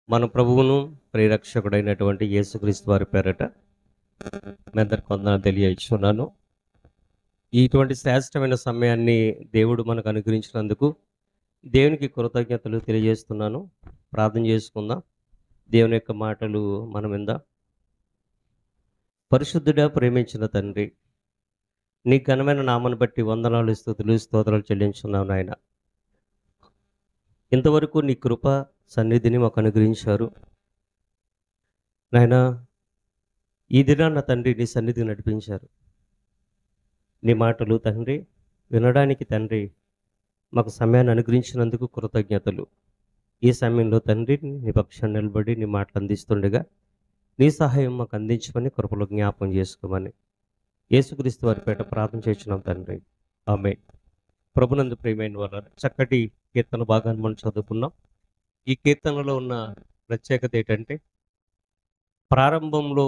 మన ప్రభువును ప్రియరక్షకుడైనటువంటి యేసుక్రీస్తు వారి పేరట మీ అందరికి వందనాలు తెలియజేస్తున్నాను. ఇటువంటి శ్రేష్టమైన సమయాన్ని దేవుడు మనకు అనుగ్రహించినందుకు దేవునికి కృతజ్ఞతలు తెలియజేస్తున్నాను. ప్రార్థన చేసుకుందాం. దేవుని యొక్క మాటలు మన విందాం. పరిశుద్ధుడా, ప్రేమించిన తండ్రి, నీ ఘనమైన నామాన్ని బట్టి వందనాలు, స్తుతులు, స్తోత్రాలు చెల్లించున్నాను నాయన. ఇంతవరకు నీ కృప సన్నిధిని మాకు అనుగ్రహించారు నాయన. ఈ దినాన్న తండ్రి నీ సన్నిధికి నడిపించారు. నీ మాటలు తండ్రి వినడానికి తండ్రి మాకు సమయాన్ని అనుగ్రహించినందుకు కృతజ్ఞతలు. ఈ సమయంలో తండ్రి నీ పక్షాన్ని నిలబడి నీ మాటలు అందిస్తుండగా నీ సహాయం మాకు అందించమని కృపలో జ్ఞాపం చేసుకోమని యేసుక్రీస్తు వారి పేట ప్రార్థన చేస్తున్నాం తండ్రి. ఆమేన్. ప్రభునందు ప్రియమైన వారు, చక్కటి కీర్తన భాగాన్ని మనం చదువుకున్నాం. ఈ కీర్తనలో ఉన్న ప్రత్యేకత ఏంటంటే, ప్రారంభంలో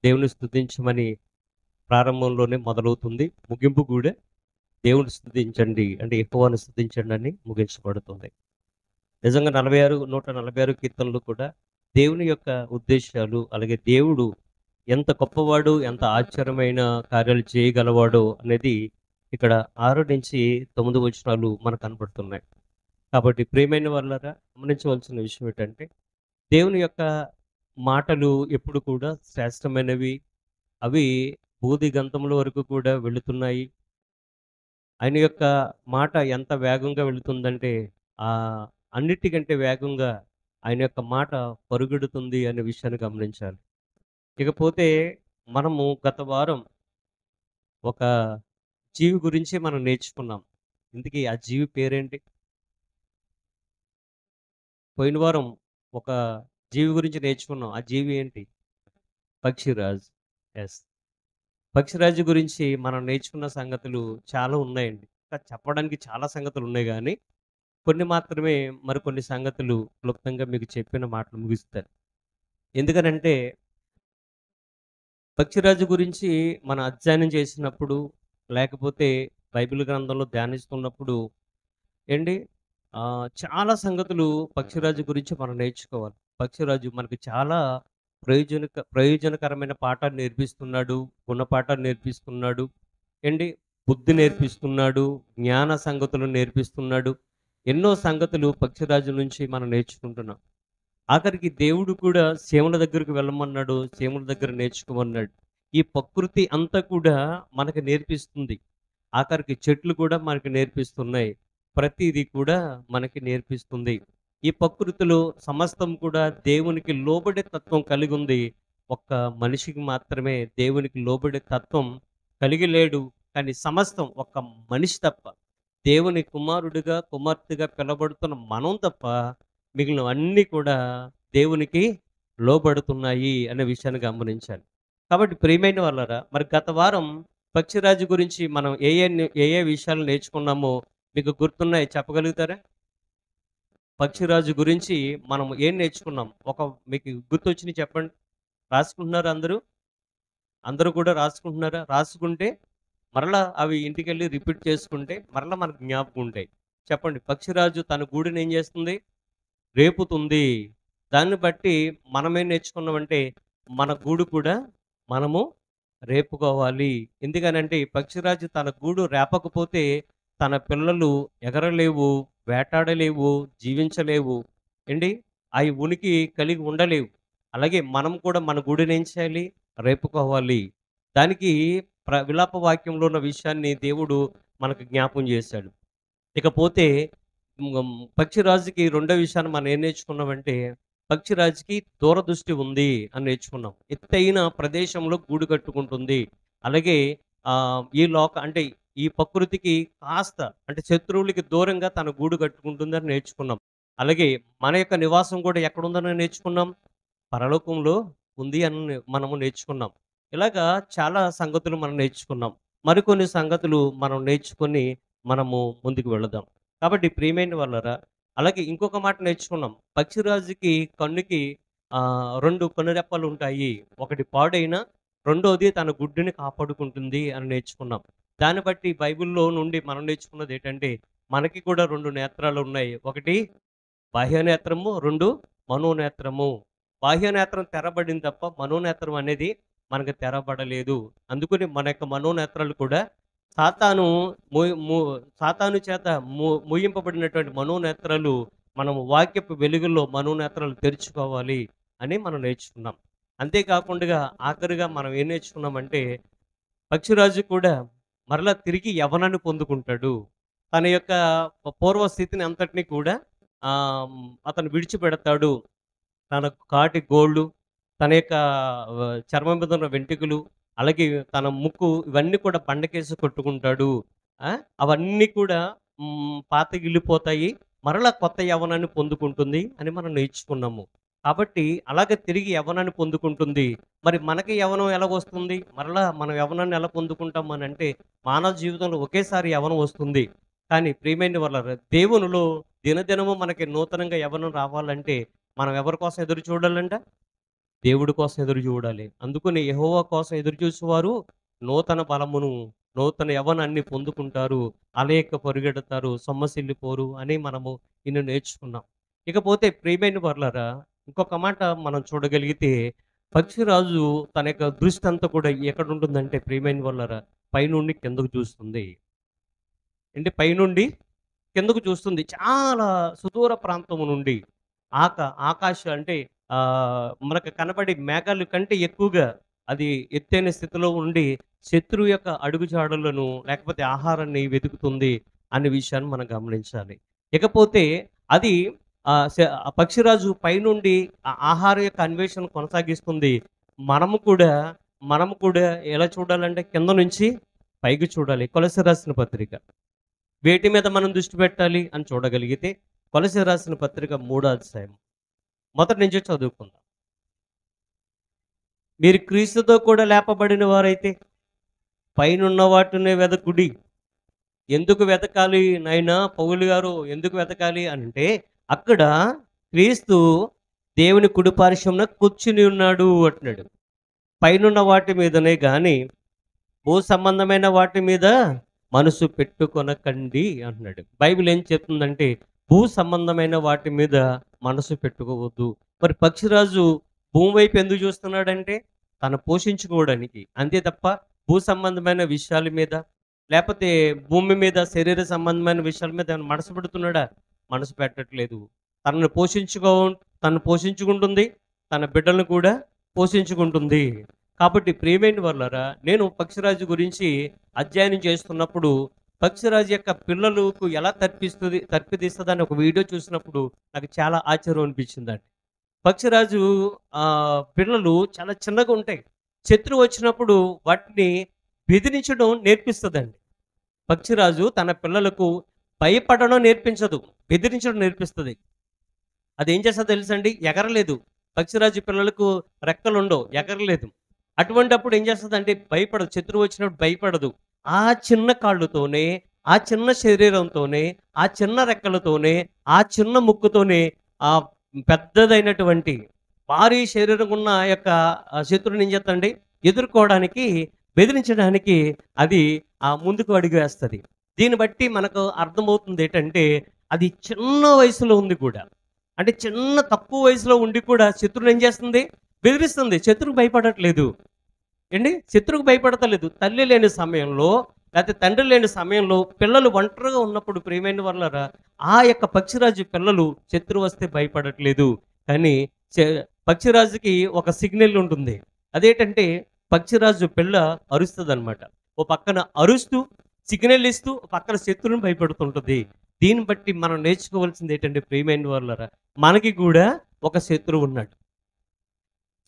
దేవుని స్తుతించమని ప్రారంభంలోనే మొదలవుతుంది. ముగింపు కూడా దేవుని స్తుతించండి అంటే యెహోవాను స్తుతించండి అని ముగించబడుతుంది. నిజంగా 146 కీర్తనలు కూడా దేవుని యొక్క ఉద్దేశాలు, అలాగే దేవుడు ఎంత గొప్పవాడు, ఎంత ఆశ్చర్యమైన కార్యాలు చేయగలవాడో అనేది ఇక్కడ 6-9 వచనాలు మనకు కనబడుతున్నాయి. కాబట్టి ప్రియమైన వాళ్ళారా, గమనించవలసిన విషయం ఏంటంటే, దేవుని యొక్క మాటలు ఎప్పుడు కూడా శ్రేష్టమైనవి. అవి బూది గంతముల వరకు కూడా వెళుతున్నాయి. ఆయన యొక్క మాట ఎంత వేగంగా వెళుతుందంటే, అన్నిటికంటే వేగంగా ఆయన యొక్క మాట పరుగెడుతుంది అనే విషయాన్ని గమనించాలి. ఇకపోతే మనము గత వారం ఒక జీవి గురించి మనం నేర్చుకున్నాం. ఇంతకీ ఆ జీవి పేరేంటి? పోయిన వారం ఒక జీవి గురించి నేర్చుకున్నాం. ఆ జీవి ఏంటి? పక్షిరాజు. యెస్. పక్షిరాజు గురించి మనం నేర్చుకున్న సంగతులు చాలా ఉన్నాయండి. ఇంకా చెప్పడానికి చాలా సంగతులు ఉన్నాయి గానీ, కొన్ని మాత్రమే మరికొన్ని సంగతులు క్లుప్తంగా మీకు చెప్పిన మాటలు ముగిస్తాను. ఎందుకనంటే, పక్షిరాజు గురించి మనం అధ్యయనం చేసినప్పుడు, లేకపోతే బైబిల్ గ్రంథంలో ధ్యానిస్తున్నప్పుడు ఏండి చాలా సంగతులు పక్షిరాజు గురించి మనం నేర్చుకోవాలి. పక్షిరాజు మనకు చాలా ప్రయోజనకరమైన పాఠాలు నేర్పిస్తున్నాడు, గుణపాఠాలు నేర్పిస్తున్నాడు, ఏండి బుద్ధి నేర్పిస్తున్నాడు, జ్ఞాన సంగతులు నేర్పిస్తున్నాడు. ఎన్నో సంగతులు పక్షిరాజు నుంచి మనం నేర్చుకుంటున్నాం. ఆఖరికి దేవుడు కూడా సేవల దగ్గరికి వెళ్ళమన్నాడు, సేవల దగ్గర నేర్చుకోమన్నాడు. ఈ ప్రకృతి అంతా కూడా మనకు నేర్పిస్తుంది. ఆఖరికి చెట్లు కూడా మనకు నేర్పిస్తున్నాయి. ప్రతిదీ కూడా మనకి నేర్పిస్తుంది. ఈ ప్రకృతిలో సమస్తం కూడా దేవునికి లోబడే తత్వం కలిగి ఉంది. ఒక్క మనిషికి మాత్రమే దేవునికి లోబడే తత్వం కలిగి లేడు. కానీ సమస్తం ఒక్క మనిషి తప్ప, దేవుని కుమారుడిగా, కుమార్తెగా పిలబడుతున్న మనం తప్ప మిగిలినవన్నీ కూడా దేవునికి లోబడుతున్నాయి అనే విషయాన్ని గమనించాలి. కాబట్టి ప్రియమైన వాళ్ళారా, మరి గత వారం పక్షిరాజు గురించి మనం ఏ ఏ విషయాలు నేర్చుకున్నామో మీకు గుర్తున్నాయి, చెప్పగలుగుతారా? పక్షిరాజు గురించి మనం ఏం నేర్చుకున్నాం? మీకు గుర్తొచ్చినయి చెప్పండి. రాసుకుంటున్నారా అందరూ? అందరూ కూడా రాసుకుంటున్నారా? రాసుకుంటే మరలా అవి ఇంటికెళ్ళి రిపీట్ చేసుకుంటే మరలా మనకు జ్ఞాపకం ఉంటాయి. చెప్పండి. పక్షిరాజు తన గూడుని ఏం చేస్తుంది? రేపుతుంది. దాన్ని బట్టి మనమేం నేర్చుకున్నామంటే, మన గూడు కూడా మనము రేపుకోవాలి. ఎందుకనంటే, ఈ పక్షిరాజు తన గూడు రేపకపోతే తన పిల్లలు ఎగరలేవు, వేటాడలేవు, జీవించలేవు. ఏండి? అయి ఉనికి కలిగి ఉండలేవు. అలాగే మనం కూడా మన గూడుని ఏం చేయాలి? రేపుకోవాలి. దానికి విలాప వాక్యంలో ఉన్న విషయాన్ని దేవుడు మనకు జ్ఞాపం చేశాడు. ఇకపోతే పక్షిరాజుకి రెండో విషయాన్ని మనం ఏం నేర్చుకున్నామంటే, పక్షిరాజుకి దూరదృష్టి ఉంది అని నేర్చుకున్నాం. ఎత్తైన ప్రదేశంలో గూడు కట్టుకుంటుంది. అలాగే అంటే ఈ ప్రకృతికి కాస్త అంటే శత్రువులకి దూరంగా తన గూడు కట్టుకుంటుందని నేర్చుకున్నాం. అలాగే మన యొక్క నివాసం కూడా ఎక్కడుందని నేర్చుకున్నాం? పరలోకంలో ఉంది అని మనము నేర్చుకున్నాం. ఇలాగా చాలా సంగతులు మనం నేర్చుకున్నాం. మరికొన్ని సంగతులు మనం నేర్చుకొని మనము ముందుకు వెళదాం. కాబట్టి ప్రియమైన వాళ్ళారా, అలాగే ఇంకొక మాట నేర్చుకున్నాం. పక్షిరాజుకి కన్నుకి 2 కనురెప్పలు ఉంటాయి. ఒకటి పాడైన, రెండోది తన గుడ్డుని కాపాడుకుంటుంది అని నేర్చుకున్నాం. దాన్ని బట్టి బైబిల్‌లో నుండి మనం నేర్చుకున్నదేంటంటే, మనకి కూడా 2 నేత్రాలు ఉన్నాయి. ఒకటి బాహ్య నేత్రము, 2 మనోనేత్రము. బాహ్యనేత్రం తెరబడింది తప్ప మనోనేత్రం అనేది మనకు తెరబడలేదు. అందుకని మన యొక్క మనోనేత్రాలు కూడా సాతాను మోయ్ మో సాతాను చేత మూయింపబడినటువంటి మనోనేత్రాలు మనము వాక్యపు వెలుగులో మనోనేత్రాలు తెరుచుకోవాలి అని మనం నేర్చుకున్నాం. అంతేకాకుండా ఆఖరిగా మనం ఏం నేర్చుకున్నామంటే పక్షిరాజు కూడా మరలా తిరిగి యవ్వనాన్ని పొందుకుంటాడు. తన యొక్క పూర్వ స్థితిని అంతటిని కూడా అతను విడిచిపెడతాడు. తన కాటి గోళ్ళు, తన యొక్క చర్మం మీద ఉన్న వెంట్రుకలు, అలాగే తన ముక్కు ఇవన్నీ కూడా బండకేసి కొట్టుకుంటాడు. ఆ! అవన్నీ కూడా పాతగిల్లిపోతాయి. మరలా కొత్త యవ్వనాన్ని పొందుకుంటుంది అని మనం నేర్చుకున్నాము. కాబట్టి అలాగే తిరిగి యవ్వనాన్ని పొందుకుంటుంది. మరి మనకి యవ్వనం ఎలాగొస్తుంది? మరలా మనం యవ్వనాన్ని ఎలా పొందుకుంటాం అనంటే, మానవ జీవితంలో ఒకేసారి యవ్వనం వస్తుంది. కానీ ప్రియమైన వాళ్ళారా, దేవునిలో దినదినము మనకి నూతనంగా యవ్వనం రావాలంటే, మనం ఎవరి కోసం ఎదురు చూడాలంట? దేవుడి కోసం ఎదురు చూడాలి. అందుకని యెహోవా కోసం ఎదురు చూసేవారు నూతన బలమును, నూతన యవ్వనాన్ని పొందుకుంటారు. అలేక పరుగెడతారు, సొమ్మసిల్లిపోరు అని మనము ఇన్ని నేర్చుకున్నాం. ఇకపోతే ప్రియమైన వాళ్ళారా, ఇంకొక మాట మనం చూడగలిగితే, పక్షిరాజు తన యొక్క దృష్టి అంతా కూడా ఎక్కడుంటుందంటే ప్రియమైన వాళ్ళారా, పైనుండి కిందకు చూస్తుంది. అంటే పైనుండి కిందకు చూస్తుంది. చాలా సుదూర ప్రాంతము నుండి ఆకాశ అంటే మనకు కనబడే మేఘాల కంటే ఎక్కువగా అది ఎత్తైన స్థితిలో ఉండి శత్రువు యొక్క అడుగుజాడలను లేకపోతే ఆహారాన్ని వెతుకుతుంది అనే విషయాన్ని మనం గమనించాలి. ఇకపోతే అది ఆ పక్షిరాజు పైనుండి ఆ ఆహారం యొక్క అన్వేషణ కొనసాగిస్తుంది. మనము కూడా ఎలా చూడాలంటే కింద నుంచి పైకి చూడాలి. కొలస్సీ రాసిన పత్రిక వేటి మీద మనం దృష్టి పెట్టాలి అని చూడగలిగితే కొలస్సీ రాసిన పత్రిక 3వ అధ్యాయం మొదటి నుంచి చదువుకుందాం. మీరు క్రీస్తుతో కూడా లేపబడిన వారైతే పైనున్న వాటినే వెదకుడి. ఎందుకు వెతకాలి నాయనా పౌలు గారు, ఎందుకు వెతకాలి అంటే అక్కడ క్రీస్తు దేవుని కుడి పార్శ్వమున కూర్చుని ఉన్నాడు అంటున్నాడు. పైనున్న వాటి మీదనే గాని భూ సంబంధమైన వాటి మీద మనసు పెట్టుకొనకండి అంటున్నాడు. బైబిల్ ఏం చెప్తుందంటే భూ సంబంధమైన వాటి మీద మనసు పెట్టుకోవద్దు. మరి పక్షిరాజు భూమి వైపు ఎందుకు చూస్తున్నాడంటే తను పోషించుకోవడానికి, అంతే తప్ప భూ సంబంధమైన విషయాల మీద లేకపోతే భూమి మీద శరీర సంబంధమైన విషయాల మీద ఏమైనా మనసు పెడుతున్నాడా? మనసు పెట్టట్లేదు. తనను పోషించుకుంటుంది, తన బిడ్డలను కూడా పోషించుకుంటుంది. కాబట్టి ప్రియమైన వాళ్ళారా, నేను పక్షిరాజు గురించి అధ్యయనం చేస్తున్నప్పుడు పక్షిరాజు యొక్క పిల్లలకు ఎలా తర్పితీస్తుందని ఒక వీడియో చూసినప్పుడు నాకు చాలా ఆశ్చర్యం అనిపించిందండి. పక్షిరాజు పిల్లలు చాలా చిన్నగా ఉంటాయి. శత్రువు వచ్చినప్పుడు వాటిని బెదిరించడం నేర్పిస్తుందండి. పక్షిరాజు తన పిల్లలకు భయపడడం నేర్పించదు, బెదిరించడం నేర్పిస్తుంది. అదేం చేస్తుందో తెలుసండి? ఎగరలేదు. పక్షిరాజు పిల్లలకు రెక్కలు ఉండవు, ఎగరలేదు. అటువంటప్పుడు ఏం చేస్తుందంటే భయపడదు. శత్రువు వచ్చినప్పుడు భయపడదు. ఆ చిన్న కాళ్ళతోనే, ఆ చిన్న శరీరంతోనే, ఆ చిన్న రెక్కలతోనే, ఆ చిన్న ముక్కుతోనే ఆ పెద్దదైనటువంటి భారీ శరీరం ఉన్న యొక్క శత్రువుని ఏం చేస్తుందండి ఎదుర్కోవడానికి, బెదిరించడానికి అది ముందుకు అడుగు వేస్తుంది. దీన్ని బట్టి మనకు అర్థమవుతుంది ఏంటంటే అది చిన్న వయసులో ఉంది కూడా. అంటే చిన్న తక్కువ వయసులో ఉండి కూడా శత్రువుని ఏం చేస్తుంది? బెదిరిస్తుంది. శత్రువుకు భయపడట్లేదు అండి, శత్రువుకు భయపడతలేదు. తల్లి లేని సమయంలో లేకపోతే తండ్రి లేని సమయంలో పిల్లలు ఒంటరిగా ఉన్నప్పుడు ప్రియమైన వాళ్ళరా, ఆ యొక్క పక్షిరాజు పిల్లలు శత్రువు వస్తే భయపడట్లేదు. కానీ పక్షిరాజుకి ఒక సిగ్నల్ ఉంటుంది. అదేంటంటే పక్షిరాజు పిల్ల అరుస్తుంది అనమాట. ఓ పక్కన అరుస్తూ సిగ్నల్ ఇస్తూ పక్కన శత్రువుని భయపడుతుంటుంది. దీన్ని బట్టి మనం నేర్చుకోవాల్సింది ఏంటంటే ప్రియమైన వాళ్ళరా, మనకి కూడా ఒక శత్రువు ఉన్నాడు.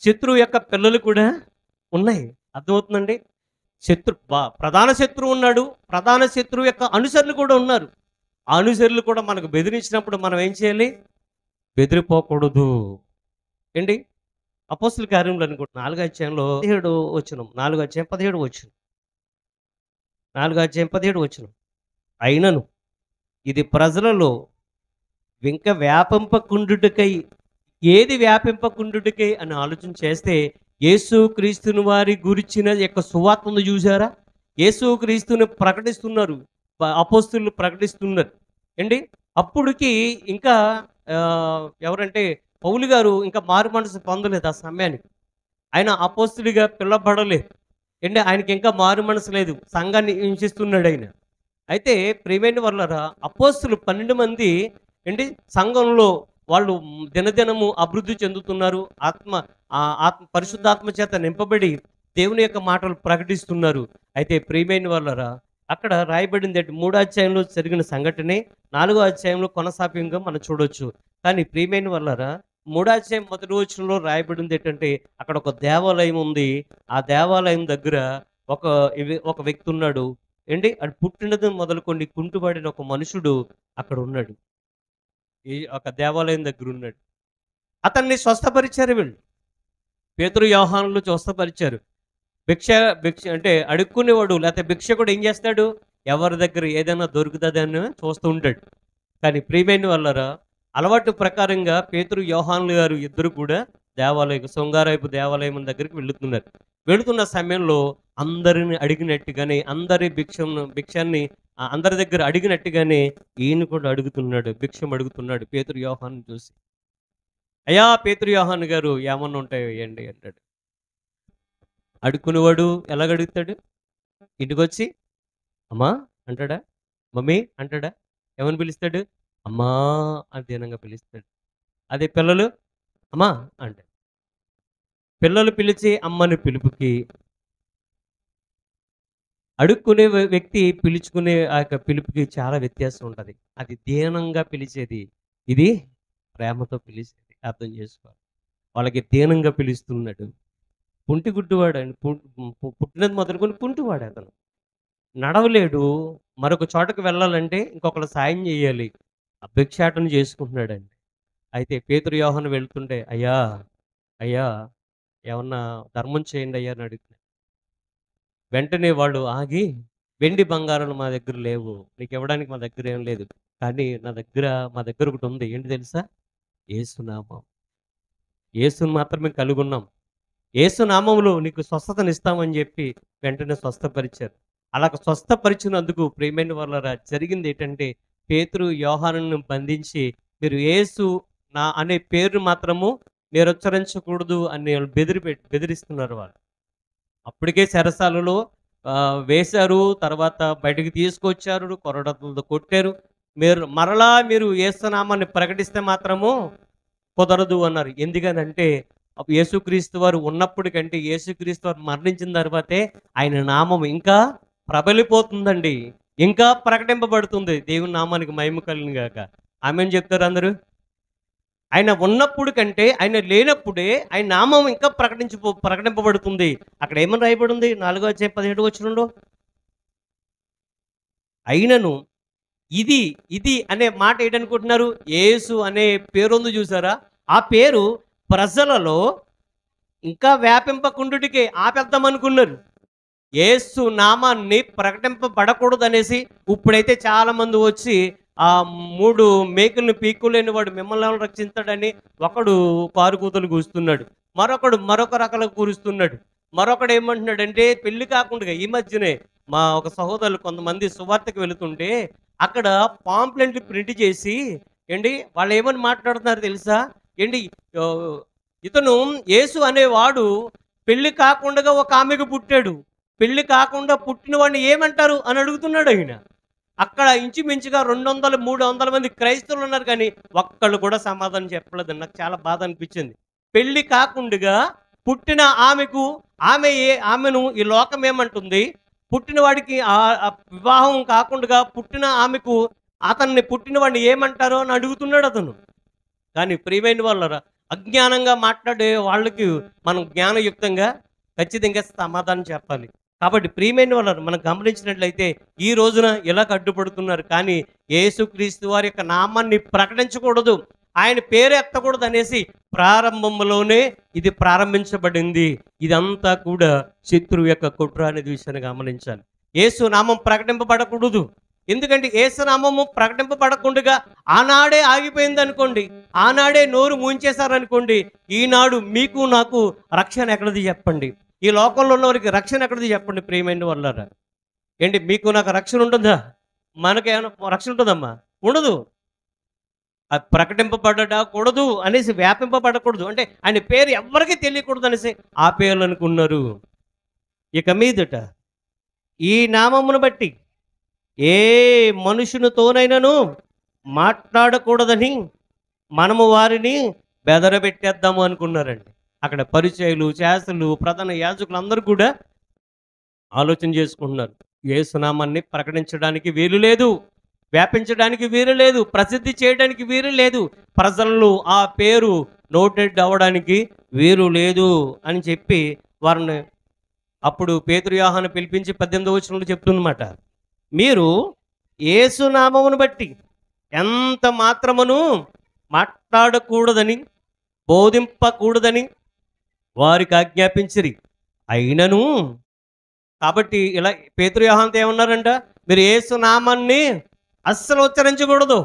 శత్రువు యొక్క పిల్లలు కూడా ఉన్నాయి. అర్థమవుతుందండి? ప్రధాన శత్రువు ఉన్నాడు, ప్రధాన శత్రువు యొక్క అనుసరులు కూడా ఉన్నారు. ఆ అనుసరులు కూడా మనకు బెదిరించినప్పుడు మనం ఏం చేయాలి? బెదిరిపోకూడదు ఏంటి? అపోస్తుల కార్యములు అనుకుంటా 4వ అధ్యాయంలో 17 వచనం, 4వ అధ్యాయం 17 వచనం, 4వ అధ్యాయం 17 వచనం. అయినను ఇది ప్రజలలో ఇంకా వ్యాపింపకుండుటకై, ఏది వ్యాపింపకుండుటకై అని ఆలోచన చేస్తే యేసు క్రీస్తుని వారి గురించిన యొక్క సువార్తను చూసారా? యేసు క్రీస్తుని ప్రకటిస్తున్నారు, అపోస్తులు ప్రకటిస్తున్నారు అండి. అప్పుడుకి ఇంకా ఎవరంటే పౌలు గారు ఇంకా మారు మనసు పొందలేదు ఆ సమయానికి. ఆయన అపోస్తుడిగా పిలవబడలేదు. ఏంటి ఆయనకి ఇంకా మారు మనసు లేదు. సంఘాన్ని హింసిస్తున్నాడు ఆయన. అయితే ప్రియమైన వాళ్ళారా, అపోస్తులు 12 మంది ఏంటి సంఘంలో వాళ్ళు దినదినము అభివృద్ధి చెందుతున్నారు. ఆత్మ పరిశుద్ధాత్మ చేత నింపబడి దేవుని యొక్క మాటలు ప్రకటిస్తున్నారు. అయితే ప్రియమైన వాళ్ళారా, అక్కడ రాయబడింది ఏంటి, 3వ అధ్యాయంలో జరిగిన సంఘటనే 4వ అధ్యాయంలో కొనసాగింపుగా మనం చూడొచ్చు. కానీ ప్రియమైన వాళ్ళారా, 3వ అధ్యాయం మొదటి వచనంలో రాయబడింది ఏంటంటే, అక్కడ ఒక దేవాలయం ఉంది. ఆ దేవాలయం దగ్గర ఒక ఒక వ్యక్తి ఉన్నాడు. ఏంటి అది పుట్టినది మొదలుకొని కుంటుపడిన ఒక మనుషుడు అక్కడ ఉన్నాడు. ఈ ఒక దేవాలయం దగ్గర ఉన్నాడు. అతన్ని స్వస్థపరిచారు వీళ్ళు. పేతురు యోహానులు స్వస్థపరిచారు. భిక్ష భిక్ష అంటే అడుక్కునేవాడు లేకపోతే భిక్షకుడు ఏం చేస్తాడు? ఎవరి దగ్గర ఏదైనా దొరుకుతుందని చూస్తూ ఉంటాడు. కానీ ప్రియమైన వాళ్ళారా, అలవాటు ప్రకారంగా పేతురు యోహానులు గారు ఇద్దరు కూడా శృంగారపు దేవాలయం దగ్గరికి వెళుతున్నారు. వెళుతున్న సమయంలో అందరిని అడిగినట్టుగానే అందరి భిక్షాన్ని అందరి దగ్గర అడిగినట్టుగానే ఈయన కూడా అడుగుతున్నాడు. భిక్షం అడుగుతున్నాడు పేతురు యోహాను చూసి. అయ్యా పేతురు యోహాను గారు ఏమన్నా ఉంటాయో ఇయ్యండి అంటాడు. అడుక్కునేవాడు ఎలాగ అడుగుతాడు? ఇంటికొచ్చి అమ్మా అంటాడా? మమ్మీ అంటాడా? ఏమని పిలుస్తాడు? అమ్మా అని దీనంగా పిలుస్తాడు. అదే పిల్లలు అమ్మా అంటే పిల్లలు పిలిచి అమ్మని పిలుపుకి, అడుక్కునే వ్యక్తి పిలుచుకునే ఆ యొక్క పిలుపుకి చాలా వ్యత్యాసం ఉంటుంది. అది దీనంగా పిలిచేది, ఇది ప్రేమతో పిలిచేది. అర్థం చేసుకోవాలి. వాళ్ళకి దీనంగా పిలుస్తున్నాడు. కుంటిగుడ్డివాడు అండి. పుట్టినది మొదలుకొని కుంటివాడు అతను. నడవలేడు. మరొక చోటకి వెళ్ళాలంటే ఇంకొకళ్ళు సాయం చేయాలి. భిక్షాటన చేసుకుంటున్నాడండి. అయితే పేతురు యోహాను వెళ్తుంటే అయ్యా అయ్యా ఏమన్నా ధర్మం చేయండి అయ్యా అని అడుగుతున్నాడు. వెంటనే వాళ్ళు ఆగి, వెండి బంగారాలు మా దగ్గర లేవు, నీకు ఇవ్వడానికి మా దగ్గర ఏం లేదు, కానీ మా దగ్గర ఒకటి ఉంది. ఏంటి తెలుసా? యేసునామం. యేసుని మాత్రమే కలిగి ఉన్నాం. యేసునామములో నీకు స్వస్థతనిస్తామని చెప్పి వెంటనే స్వస్థపరిచారు. అలా స్వస్థపరిచినందుకు ప్రియమైన వాళ్ళారా, జరిగింది ఏంటంటే, పేతురు యోహానును బంధించి మీరు యేసు నా అనే పేరు మాత్రము మీరు ఉచ్చరించకూడదు అని బెదిరిస్తున్నారు వాళ్ళు. అప్పటికే చెరసాలలో వేశారు. తర్వాత బయటికి తీసుకొచ్చారు. కొరడాలతో కొట్టారు. మీరు యేసునామాన్ని ప్రకటిస్తే మాత్రము కుదరదు అన్నారు. ఎందుకనంటే యేసుక్రీస్తు వారు ఉన్నప్పుడు కంటే యేసుక్రీస్తు వారు మరణించిన తర్వాతే ఆయన నామం ఇంకా ప్రబలిపోతుందండి. ఇంకా ప్రకటింపబడుతుంది. దేవుని నామానికి మహిమ కలుగును గాక. ఆమేన్ చెప్తారు అందరూ. ఆయన ఉన్నప్పుడు కంటే ఆయన లేనప్పుడే ఆయన నామం ఇంకా ప్రకటింపబడుతుంది. అక్కడ ఏమని రాయబడి ఉంది? 4వ అధ్యాయం 17వ వచనంలో, అయినను ఇది ఇది అనే మాట ఏంటనుకుంటున్నారు? యేసు అనే పేరుంది చూసారా? ఆ పేరు ప్రజలలో ఇంకా వ్యాపింపకుండుటికే ఆపేద్దామనుకున్నారు. యేసు నామాన్ని ప్రకటింపబడకూడదనేసి ఇప్పుడైతే చాలామంది వచ్చి ఆ 3 మేకుల్ని పీక్కులేని వాడు మిమ్మల్ని ఎవరు రక్షిస్తాడని ఒకడు కారు కూతలు కూస్తున్నాడు. మరొకడు మరొక రకాలు కూరుస్తున్నాడు. మరొకడు ఏమంటున్నాడంటే, పెళ్లి కాకుండా ఈ మధ్యనే మా ఒక సహోదరులు కొంతమంది సువార్తకి వెళుతుంటే అక్కడ పాంప్లెంట్లు ప్రింట్ చేసి ఏంటి వాళ్ళు ఏమని మాట్లాడుతున్నారు తెలుసా? ఏంటి ఇతను యేసు అనేవాడు పెళ్లి కాకుండా ఒక ఆమెకు పుట్టాడు, పెళ్లి కాకుండా పుట్టిన వాడిని ఏమంటారు అని అడుగుతున్నాడు ఆయన. అక్కడ ఇంచుమించుగా 200, 300 మంది క్రైస్తవులు ఉన్నారు, కానీ ఒక్కళ్ళు కూడా సమాధానం చెప్పలేదు. నాకు చాలా బాధ అనిపించింది. పెళ్లి కాకుండా పుట్టిన ఆమెను ఈ లోకం ఏమంటుంది? పుట్టిన వాడికి వివాహం కాకుండా పుట్టిన ఆమెకు అతన్ని పుట్టిన వాడిని ఏమంటారో అని అడుగుతున్నాడు అతను. కానీ ప్రియమైన వాళ్ళరా, అజ్ఞానంగా మాట్లాడే వాళ్ళకి మనం జ్ఞానయుక్తంగా ఖచ్చితంగా సమాధానం చెప్పాలి. కాబట్టి ప్రియమైన వాళ్ళను మనం గమనించినట్లయితే ఈ రోజున ఇలా అడ్డుపడుతున్నారు. కానీ యేసుక్రీస్తు వారి యొక్క నామాన్ని ప్రకటించకూడదు, ఆయన పేరు ఎత్తకూడదు అనేసి ప్రారంభంలోనే ఇది ప్రారంభించబడింది. ఇదంతా కూడా శత్రువు యొక్క కుట్ర అనేది విషయాన్ని గమనించాలి. యేసు నామం ప్రకటింపబడకూడదు. ఎందుకంటే యేసు నామము ప్రకటింపబడకుండా ఆనాడే ఆగిపోయింది అనుకోండి, ఆనాడే నోరు మూయించేశారనుకోండి, ఈనాడు మీకు నాకు రక్షణ ఎక్కడిది చెప్పండి? ఈ లోకంలో ఉన్నవారికి రక్షణ ఎక్కడిది చెప్పండి? ప్రియమైన వాళ్ళారా, ఏంటి మీకు నాకు రక్షణ ఉంటుందా? మనకేమైనా రక్షణ ఉంటుందమ్మా? ఉండదు. అది ప్రకటింపబడకూడదు అనేసి, వ్యాపింపబడకూడదు అంటే ఆయన పేరు ఎవరికీ తెలియకూడదు అనేసి ఆ పేర్లు అనుకున్నారు. ఇక మీదట ఈ నామమును బట్టి ఏ మనుషునితోనైనాను మాట్లాడకూడదని మనము వారిని బెదరబెట్టేద్దాము అనుకున్నారండి. అక్కడ పరిచయులు, శాస్త్రులు, ప్రధాన యాజకులు అందరూ కూడా ఆలోచన చేసుకుంటున్నారు. యేసునామాన్ని ప్రకటించడానికి వీలు లేదు, వ్యాపించడానికి వీలు లేదు, ప్రసిద్ధి చేయడానికి వీలు లేదు, ప్రజల్లో ఆ పేరు నోటెడ్ అవ్వడానికి వీలు లేదు అని చెప్పి వారిని అప్పుడు పేతురు, యోహాను పిలిపించి 18వ వచనంలో చెప్తుందన్నమాట. మీరు యేసునామమును బట్టి ఎంత మాత్రమును మాట్లాడకూడదని, బోధింపకూడదని వారికి ఆజ్ఞాపించిరి. అయినను కాబట్టి ఇలా పేతురు, యోహానుతో ఏమన్నారంట, మీరు యేసు నామాన్ని అస్సలు ఉచ్చరించకూడదు,